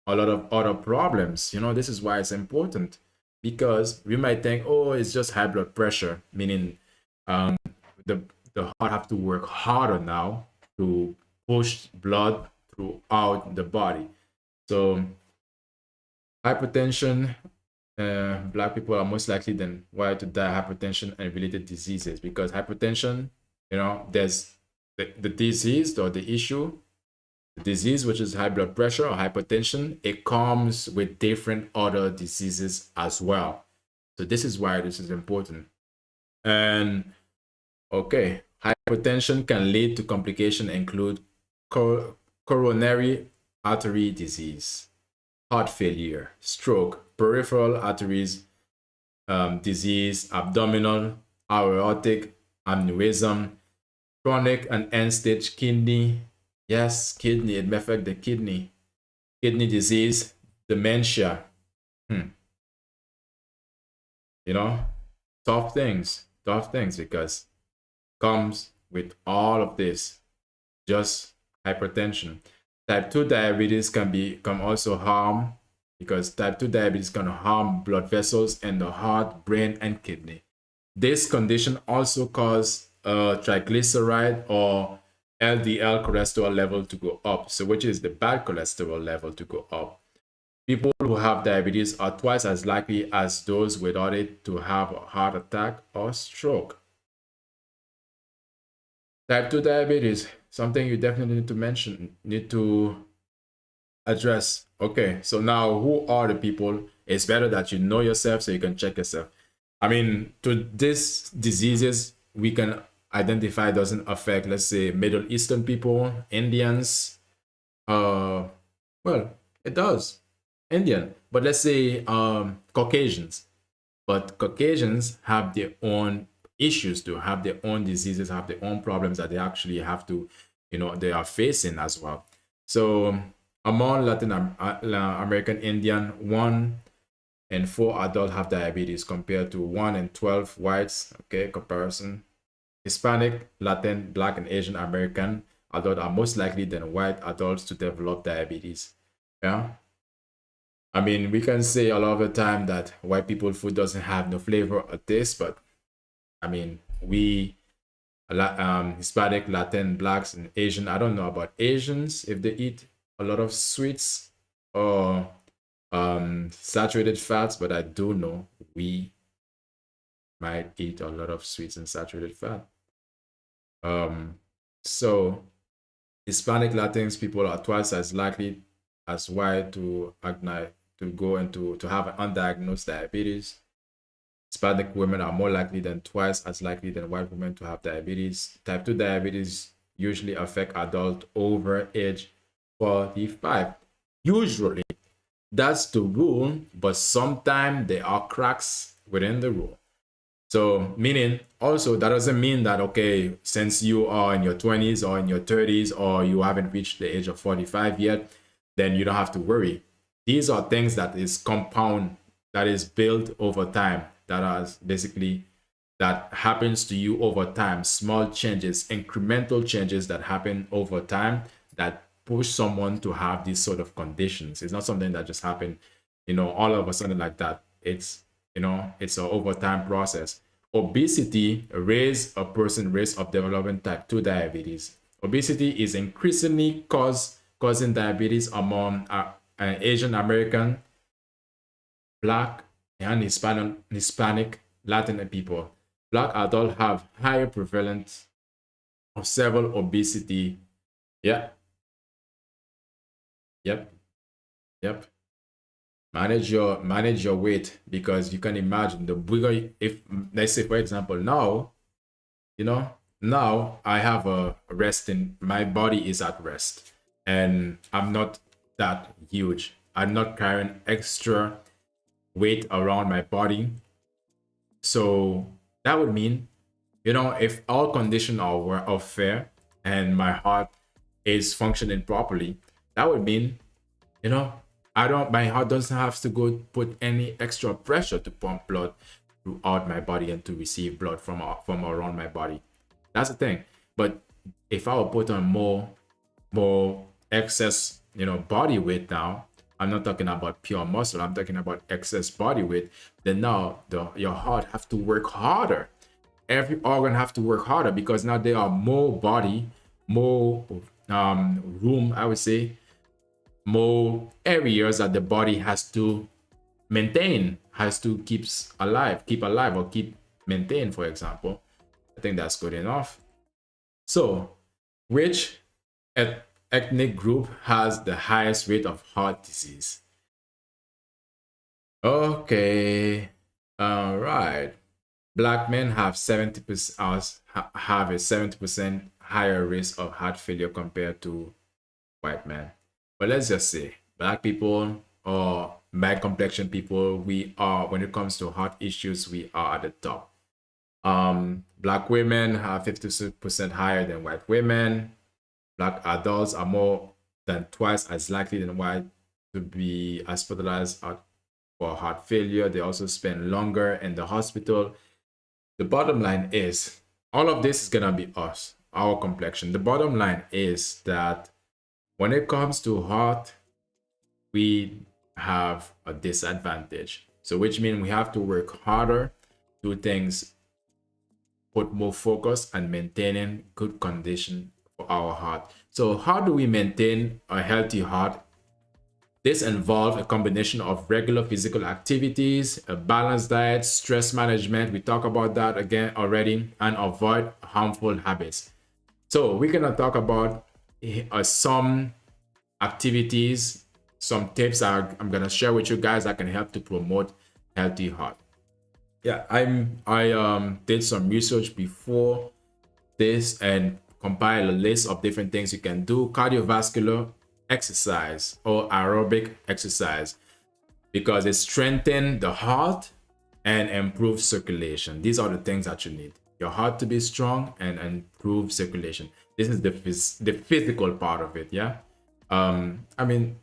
a lot of other problems. This is why it's important, because we might think, oh, it's just high blood pressure, meaning the heart have to work harder now to push blood throughout the body. So hypertension, black people are most likely than white to die of hypertension and related diseases, because hypertension, there's the disease or the issue, the disease, which is high blood pressure or hypertension, it comes with different other diseases as well. So this is why this is important. And okay, hypertension can lead to complications include coronary artery disease, heart failure, stroke, peripheral arteries disease, abdominal, aortic aneurysm, chronic and end-stage kidney. Yes, kidney, it may affect the kidney. Kidney disease, dementia. Tough things, because comes with all of this, just hypertension. Type 2 diabetes can also harm, because type 2 diabetes can harm blood vessels in the heart, brain, and kidney. This condition also causes triglyceride or LDL cholesterol level to go up, so which is the bad cholesterol level to go up. People who have diabetes are twice as likely as those without it to have a heart attack or stroke. Type 2 diabetes, something you definitely need to address. Okay, so now who are the people? It's better that you know yourself so you can check yourself. To these diseases, we can identify doesn't affect, let's say, Middle Eastern people, Indians. Well, it does. Indian, but let's say Caucasians. But Caucasians have their own issues, to have their own diseases, have their own problems that they actually have to, they are facing as well. So among Latin American Indian, 1 in 4 adults have diabetes compared to 1 in 12 whites. Okay, comparison. Hispanic, Latin, Black, and Asian American, adults are most likely than white adults to develop diabetes. Yeah. I mean, we can say a lot of the time that white people food doesn't have no flavor or taste, but I mean, we Hispanic, Latin, blacks, and Asian. I don't know about Asians if they eat a lot of sweets or saturated fats, but I do know we might eat a lot of sweets and saturated fat. Um, so Hispanic Latins people are twice as likely as white to go into to have undiagnosed diabetes. Hispanic women are more likely than twice as likely than white women to have diabetes. Type 2 diabetes usually affect adults over age 45. Usually, that's the rule, but sometimes there are cracks within the rule. So, meaning also that doesn't mean that, okay, since you are in your 20s or in your 30s or you haven't reached the age of 45 yet, then you don't have to worry. These are things that is compound, that is built over time, that are basically that happens to you over time. Small changes, incremental changes that happen over time that push someone to have these sort of conditions. It's not something that just happened, all of a sudden like that. It's it's an overtime process. Obesity raise a person risk of developing type 2 diabetes. Obesity is increasingly causing diabetes among Asian American, Black, and Hispanic Latin people. Black adults have higher prevalence of several obesity. Yeah. Yep. Yep. Manage your weight, because you can imagine the bigger, if let's say for example now, now I have a resting, my body is at rest and I'm not that huge. I'm not carrying extra weight around my body. So that would mean, if all conditions are fair and my heart is functioning properly, that would mean, my heart doesn't have to go put any extra pressure to pump blood throughout my body and to receive blood from around my body. That's the thing. But if I will put on more excess, body weight now, I'm not talking about pure muscle, I'm talking about excess body weight, then now your heart have to work harder. Every organ have to work harder, because now there are more body, more room, I would say, more areas that the body has to maintain, has to keep alive, or keep maintain, for example. I think that's good enough. So, which ethnic group has the highest rate of heart disease? Okay, all right. Black men have 70% have a 70% higher risk of heart failure compared to white men. But let's just say black people or bad complexion people, we are, when it comes to heart issues, we are at the top. Black women have 50% higher than white women. Black adults are more than twice as likely than white to be hospitalized for heart failure. They also spend longer in the hospital. The bottom line is, all of this is gonna be us, our complexion. The bottom line is that when it comes to heart, we have a disadvantage. So which means we have to work harder, do things, put more focus on maintaining good condition for our heart. So how do we maintain a healthy heart? This involves a combination of regular physical activities, a balanced diet, stress management, we talk about that again already, and avoid harmful habits. So we're gonna talk about some activities, some tips I'm gonna share with you guys that can help to promote healthy heart. Yeah, I did some research before this and compile a list of different things you can do. Cardiovascular exercise or aerobic exercise, because it strengthens the heart and improves circulation. These are the things that you need. Your heart to be strong and improve circulation. This is the physical part of it, yeah. I mean,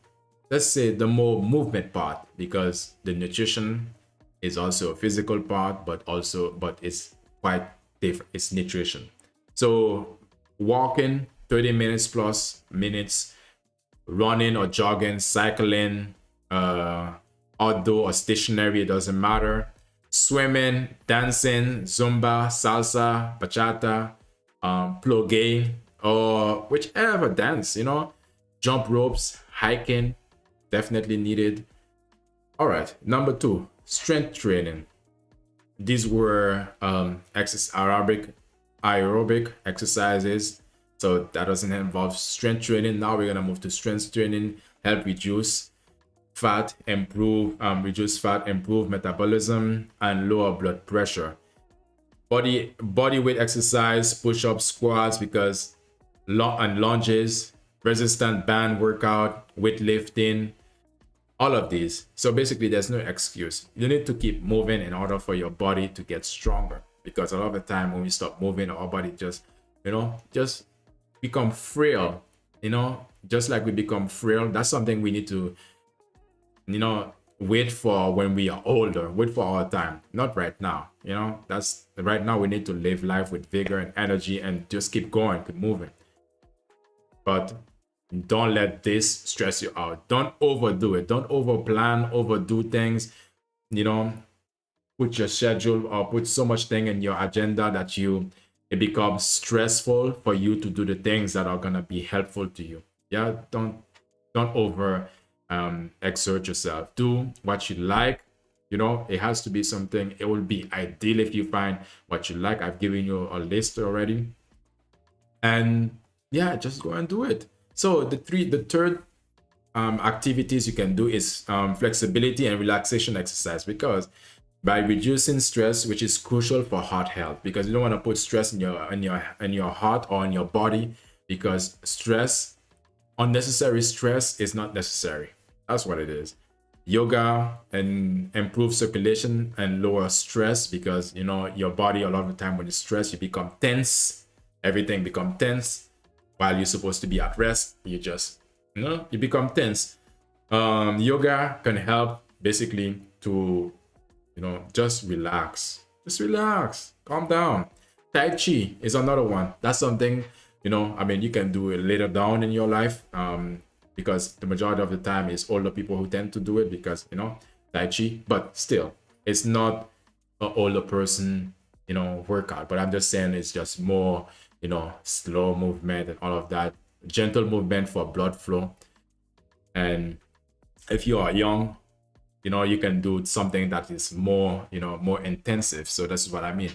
let's say the more movement part, because the nutrition is also a physical part, but it's quite different. It's nutrition. So walking 30 minutes plus minutes, running or jogging, cycling, outdoor or stationary, it doesn't matter. Swimming, dancing, zumba, salsa, bachata, plogue, or whichever dance, jump ropes, hiking, definitely needed. All right, number 2, strength training. These were aerobic exercises, so that doesn't involve strength training. Now we're gonna move to strength training, help reduce fat, reduce fat, improve metabolism, and lower blood pressure. Body weight exercise, push-ups, squats, because and lunges, resistant band workout, weightlifting, all of these. So basically, there's no excuse. You need to keep moving in order for your body to get stronger. Because a lot of the time when we stop moving, our body just become frail. Just like we become frail. That's something we need to, wait for when we are older. Wait for our time, not right now. That's right now. We need to live life with vigor and energy and just keep going, keep moving. But don't let this stress you out. Don't overdo it. Don't overplan, overdo things. Put your schedule or put so much thing in your agenda that it becomes stressful for you to do the things that are gonna be helpful to you. Yeah, don't over exert yourself. Do what you like. It has to be something. It will be ideal if you find what you like. I've given you a list already, and yeah, just go and do it. So the third activities you can do is flexibility and relaxation exercise, because by reducing stress, which is crucial for heart health, because you don't want to put stress in your heart or in your body, because unnecessary stress is not necessary. That's what it is. Yoga and improve circulation and lower stress, because your body, a lot of the time when you stress, you become tense. Everything becomes tense. While you're supposed to be at rest, you just, you become tense. Yoga can help basically to, just relax. Just relax. Calm down. Tai Chi is another one. That's something, you can do it later down in your life. Because the majority of the time is older people who tend to do it because, Tai Chi. But still, it's not an older person, workout. But I'm just saying it's just more, slow movement and all of that, gentle movement for blood flow. And if you are young, you can do something that is more, more intensive. So that's what I mean.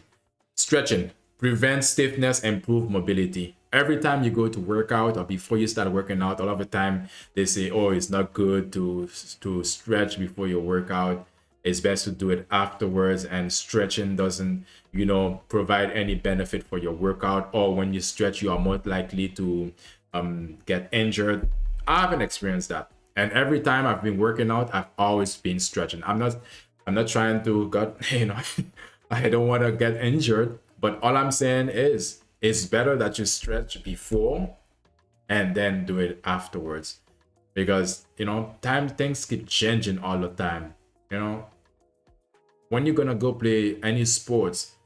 Stretching, prevent stiffness, improve mobility. Every time you go to work out or before you start working out, all of the time they say, oh, it's not good to stretch before your workout. It's best to do it afterwards, and stretching doesn't, provide any benefit for your workout, or when you stretch, you are more likely to get injured. I haven't experienced that. And every time I've been working out, I've always been stretching. I'm not trying to I don't want to get injured, but all I'm saying is it's better that you stretch before and then do it afterwards, because things keep changing all the time. When you're gonna go play any sports,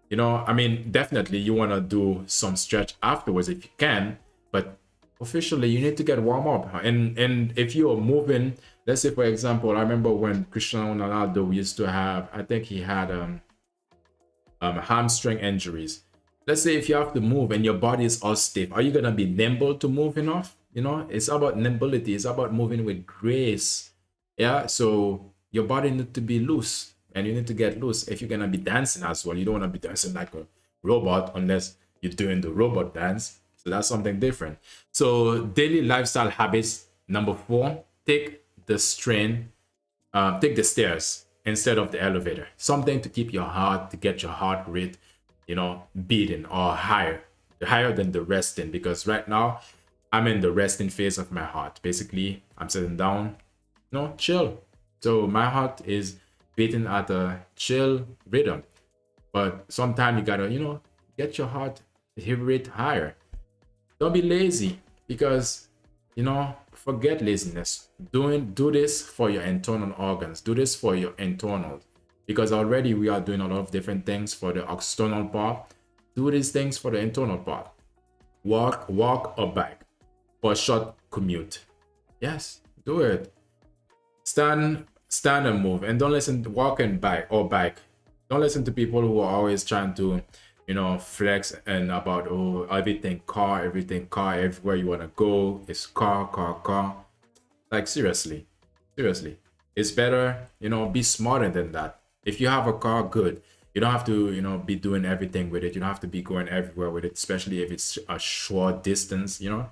definitely you want to do some stretch afterwards if you can, but officially you need to get warm up. And if you're moving, let's say for example, I remember when Cristiano Ronaldo used to have, I think he had hamstring injuries. Let's say if you have to move and your body is all stiff, are you gonna be nimble to move enough? It's about nimbility. It's about moving with grace. Yeah, so your body needs to be loose. And you need to get loose. If you're gonna be dancing as well, you don't want to be dancing like a robot unless you're doing the robot dance. So that's something different. So daily lifestyle habits. Number 4, take the stairs instead of the elevator. Something to keep to get your heart rate, beating or higher than the resting. Because right now I'm in the resting phase of my heart. Basically, I'm sitting down, chill. So my heart is beating at a chill rhythm, but sometimes you gotta get your heart rate higher. Don't be lazy, because forget laziness. Do this for your internal organs. Do this for your internal, because already we are doing a lot of different things for the external part. Do these things for the internal part. walk or bike for a short commute. Yes, do it. Stand and move, and don't listen to walk and bike. Don't listen to people who are always trying to, flex and about, oh, everything car, everywhere you want to go is car. Like, seriously, it's better, be smarter than that. If you have a car, good. You don't have to, be doing everything with it. You don't have to be going everywhere with it, especially if it's a short distance, Yeah,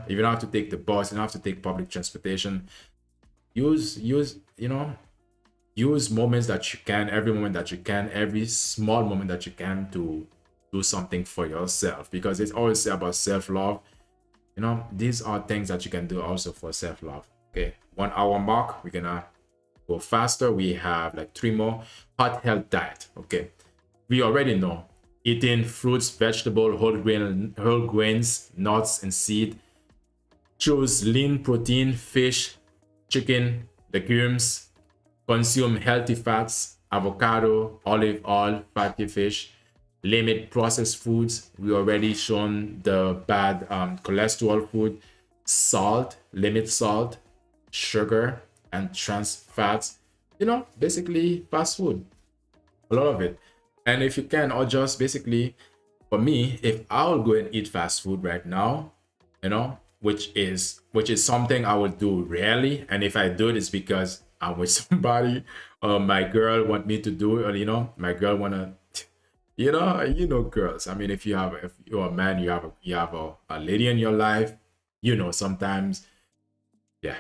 if you don't have to take the bus, you don't have to take public transportation. Use moments that you can, every moment that you can, every small moment that you can, to do something for yourself, because it's always about self-love. These are things that you can do also for self-love. Okay, 1 hour mark, we're gonna go faster. We have like 3 more. Heart health diet. Okay, we already know eating fruits, vegetable, whole grains, nuts and seed. Choose lean protein, fish, chicken, legumes. Consume healthy fats, avocado, olive oil, fatty fish. Limit processed foods. We already shown the bad cholesterol food. Salt, limit salt, sugar, and trans fats. Basically fast food, a lot of it. And if you can, or just basically, for me, if I'll go and eat fast food right now, which is something I would do rarely, and if I do it, it's because I'm with somebody, my girl want me to do it, or my girl wanna, girls. I mean, if you're a man, you have a lady in your life, sometimes, yeah.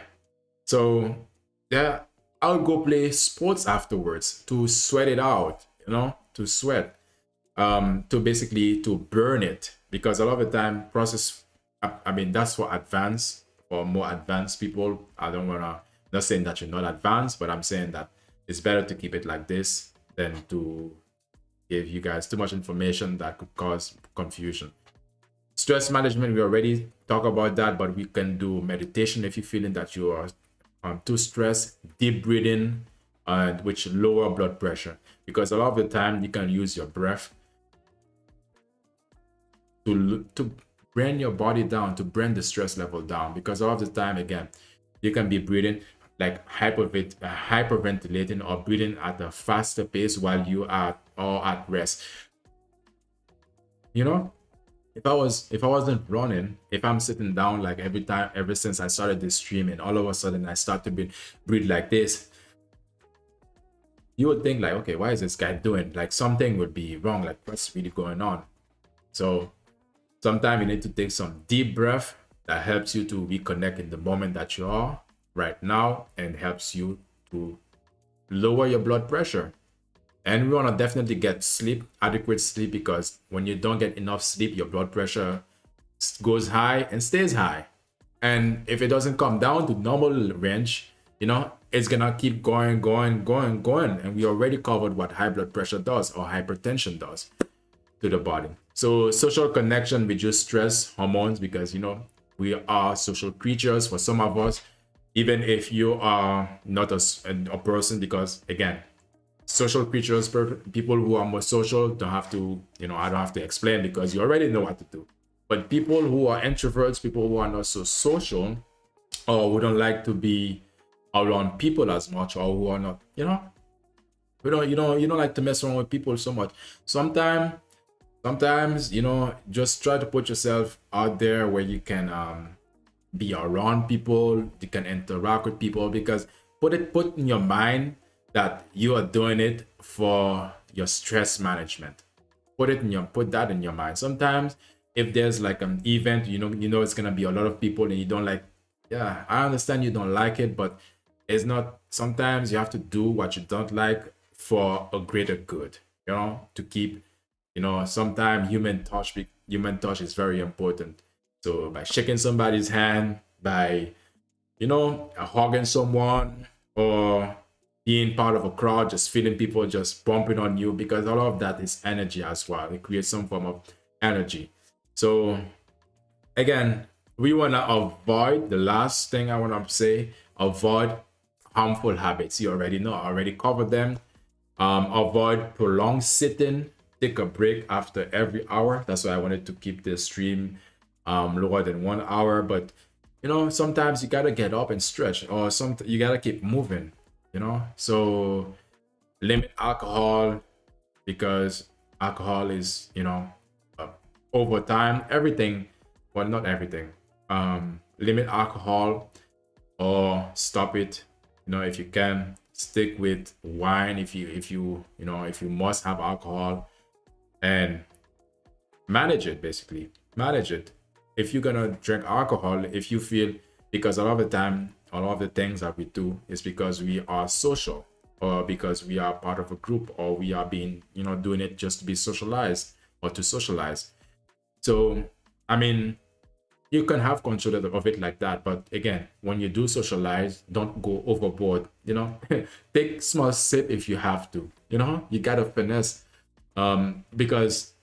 So yeah, I'll go play sports afterwards to sweat it out, to sweat, to basically to burn it, because a lot of the time process. I mean, that's for more advanced people. Not saying that you're not advanced, but I'm saying that it's better to keep it like this than to give you guys too much information that could cause confusion. Stress management, we already talked about that, but we can do meditation if you're feeling that you are too stressed, deep breathing, which lower blood pressure, because a lot of the time you can use your breath to bring your body down, to bring the stress level down, because a lot of the time, again, you can be breathing like hyperventilating, or breathing at a faster pace while you are all at rest. If I wasn't running, if I'm sitting down, like ever since I started this stream, and all of a sudden I start to breathe like this, you would think like, okay, why is this guy doing? Like, something would be wrong. Like, what's really going on? So sometimes you need to take some deep breath that helps you to reconnect in the moment that you are right now, and helps you to lower your blood pressure. And we want to definitely get sleep, adequate sleep, because when you don't get enough sleep, your blood pressure goes high and stays high. And if it doesn't come down to normal range, it's gonna keep going. And we already covered what high blood pressure does, or hypertension does, to the body. So social connection reduce stress hormones, because we are social creatures. For some of us, even if you are not a person, because again, social creatures, people who are more social, don't have to, I don't have to explain, because you already know what to do. But people who are introverts, people who are not so social, or who don't like to be around people as much, or who are not, you don't like to mess around with people so much. Sometimes, just try to put yourself out there where you can be around people, you can interact with people, because put in your mind that you are doing it for your stress management. Put that in your mind. Sometimes if there's like an event, it's gonna be a lot of people, and you don't like, yeah, I understand you don't like it, but it's not, sometimes you have to do what you don't like for a greater good, to keep, sometimes human touch is very important. So by shaking somebody's hand, by, hugging someone, or being part of a crowd, just feeling people just bumping on you, because all of that is energy as well. It creates some form of energy. So again, we want to avoid, the last thing I want to say, avoid harmful habits. You already know, I already covered them. Avoid prolonged sitting, take a break after every hour. That's why I wanted to keep the stream lower than 1 hour. But sometimes you gotta get up and stretch, or you gotta keep moving. So limit alcohol, because alcohol is over time, everything, well, not everything, limit alcohol or stop it. If you can, stick with wine if you must have alcohol, and manage it. Basically manage it. If you're gonna drink alcohol, if you feel, because a lot of the time, a lot of the things that we do is because we are social, or because we are part of a group, or we are being doing it just to be socialized or to socialize. So I mean, you can have control of it like that, but again, when you do socialize, don't go overboard. Take small sip if you have to. You gotta finesse, because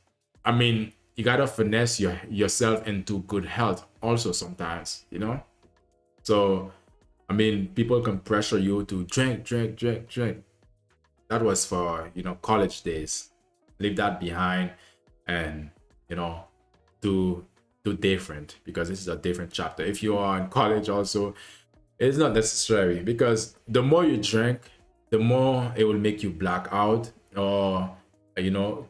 I mean, you gotta finesse yourself into good health also sometimes. So I mean, people can pressure you to drink. That was for college days. Leave that behind, and do different, because this is a different chapter. If you are in college also, it's not necessary, because the more you drink, the more it will make you black out, or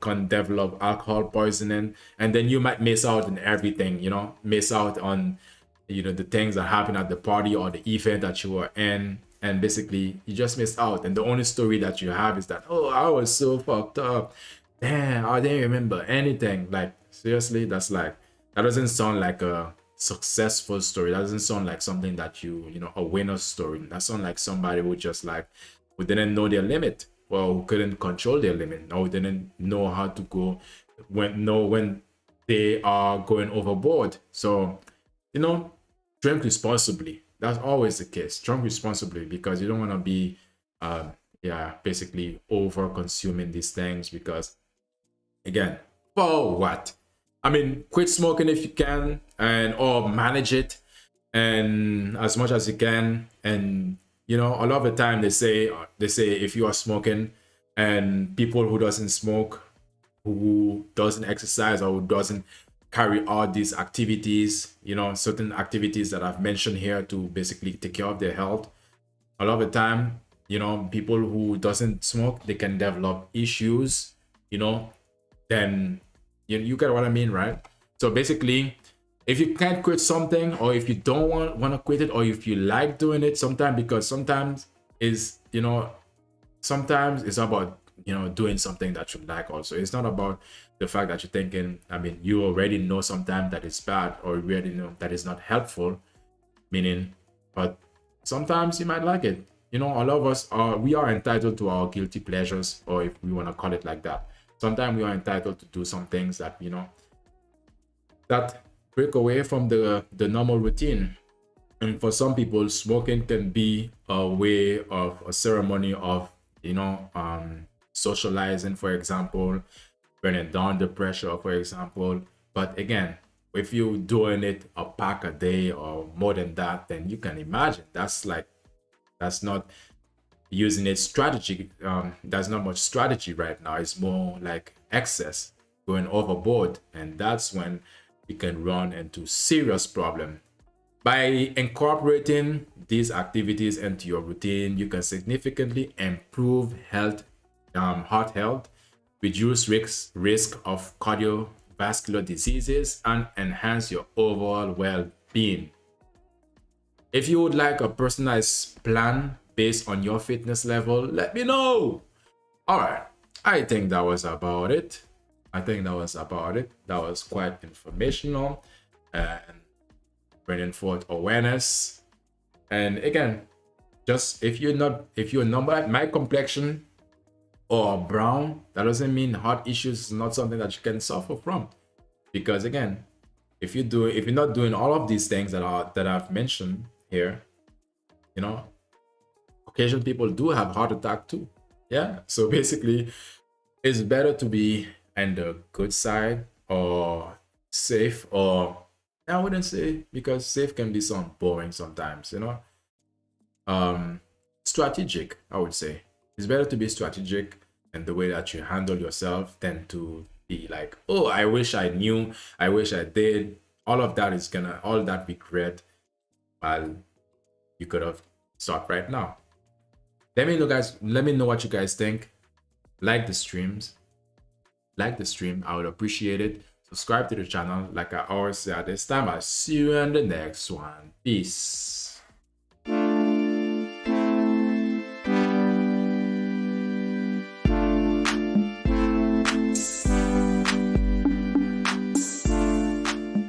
can develop alcohol poisoning, and then you might miss out on everything. Miss out on the things that happen at the party or the event that you were in, and basically you just missed out, and the only story that you have is that, oh, I was so fucked up, damn, I didn't remember anything. Like, seriously, that doesn't sound like a successful story. That doesn't sound like something that a winner's story. That sounds like somebody who just who didn't know their limit, or who couldn't control their limit, or who didn't know how to go when they are going overboard. So drink responsibly. That's always the case. Drink responsibly, because you don't want to be basically over consuming these things, because again, for what? I mean, quit smoking if you can, or manage it, and as much as you can. And a lot of the time they say if you are smoking, and people who doesn't smoke, who doesn't exercise, or who doesn't carry out these activities, certain activities that I've mentioned here to basically take care of their health, a lot of the time, people who doesn't smoke, they can develop issues, then you get what I mean, right? So basically, if you can't quit something, or if you don't want to quit it, or if you like doing it, sometimes it's about doing something that you like also. It's not about the fact that you're thinking, I mean, you already know sometimes that it's bad, or you already know that it's not helpful, meaning, but sometimes you might like it. All of us we are entitled to our guilty pleasures, or if we want to call it like that. Sometimes we are entitled to do some things that that break away from the normal routine. And for some people, smoking can be a way of a ceremony of socializing, for example, bringing down the pressure, for example. But again, if you're doing it a pack a day or more than that, then you can imagine that's not using it strategy. There's not much strategy right now. It's more like excess, going overboard, and that's when you can run into serious problem. By incorporating these activities into your routine, you can significantly improve heart health, reduce risk of cardiovascular diseases, and enhance your overall well-being. If you would like a personalized plan based on your fitness level, let me know. All right, I think that was about it. That was quite informational and bringing forth awareness. And again, just if you're number my complexion or brown, that doesn't mean heart issues is not something that you can suffer from. Because again, if you're not doing all of these things that I've mentioned here, Caucasian people do have heart attack too. Yeah. So basically, it's better to be on the good side, or safe, or I wouldn't say, because safe can be some boring sometimes, strategic, I would say. It's better to be strategic and the way that you handle yourself tend to be like, oh, I wish I knew, I wish I did. All of that is gonna, all that regret, while you could have stopped right now. Let me know, guys. Let me know what you guys think. Like the streams. Like the stream. I would appreciate it. Subscribe to the channel. Like I always say at this time, I'll see you in the next one. Peace.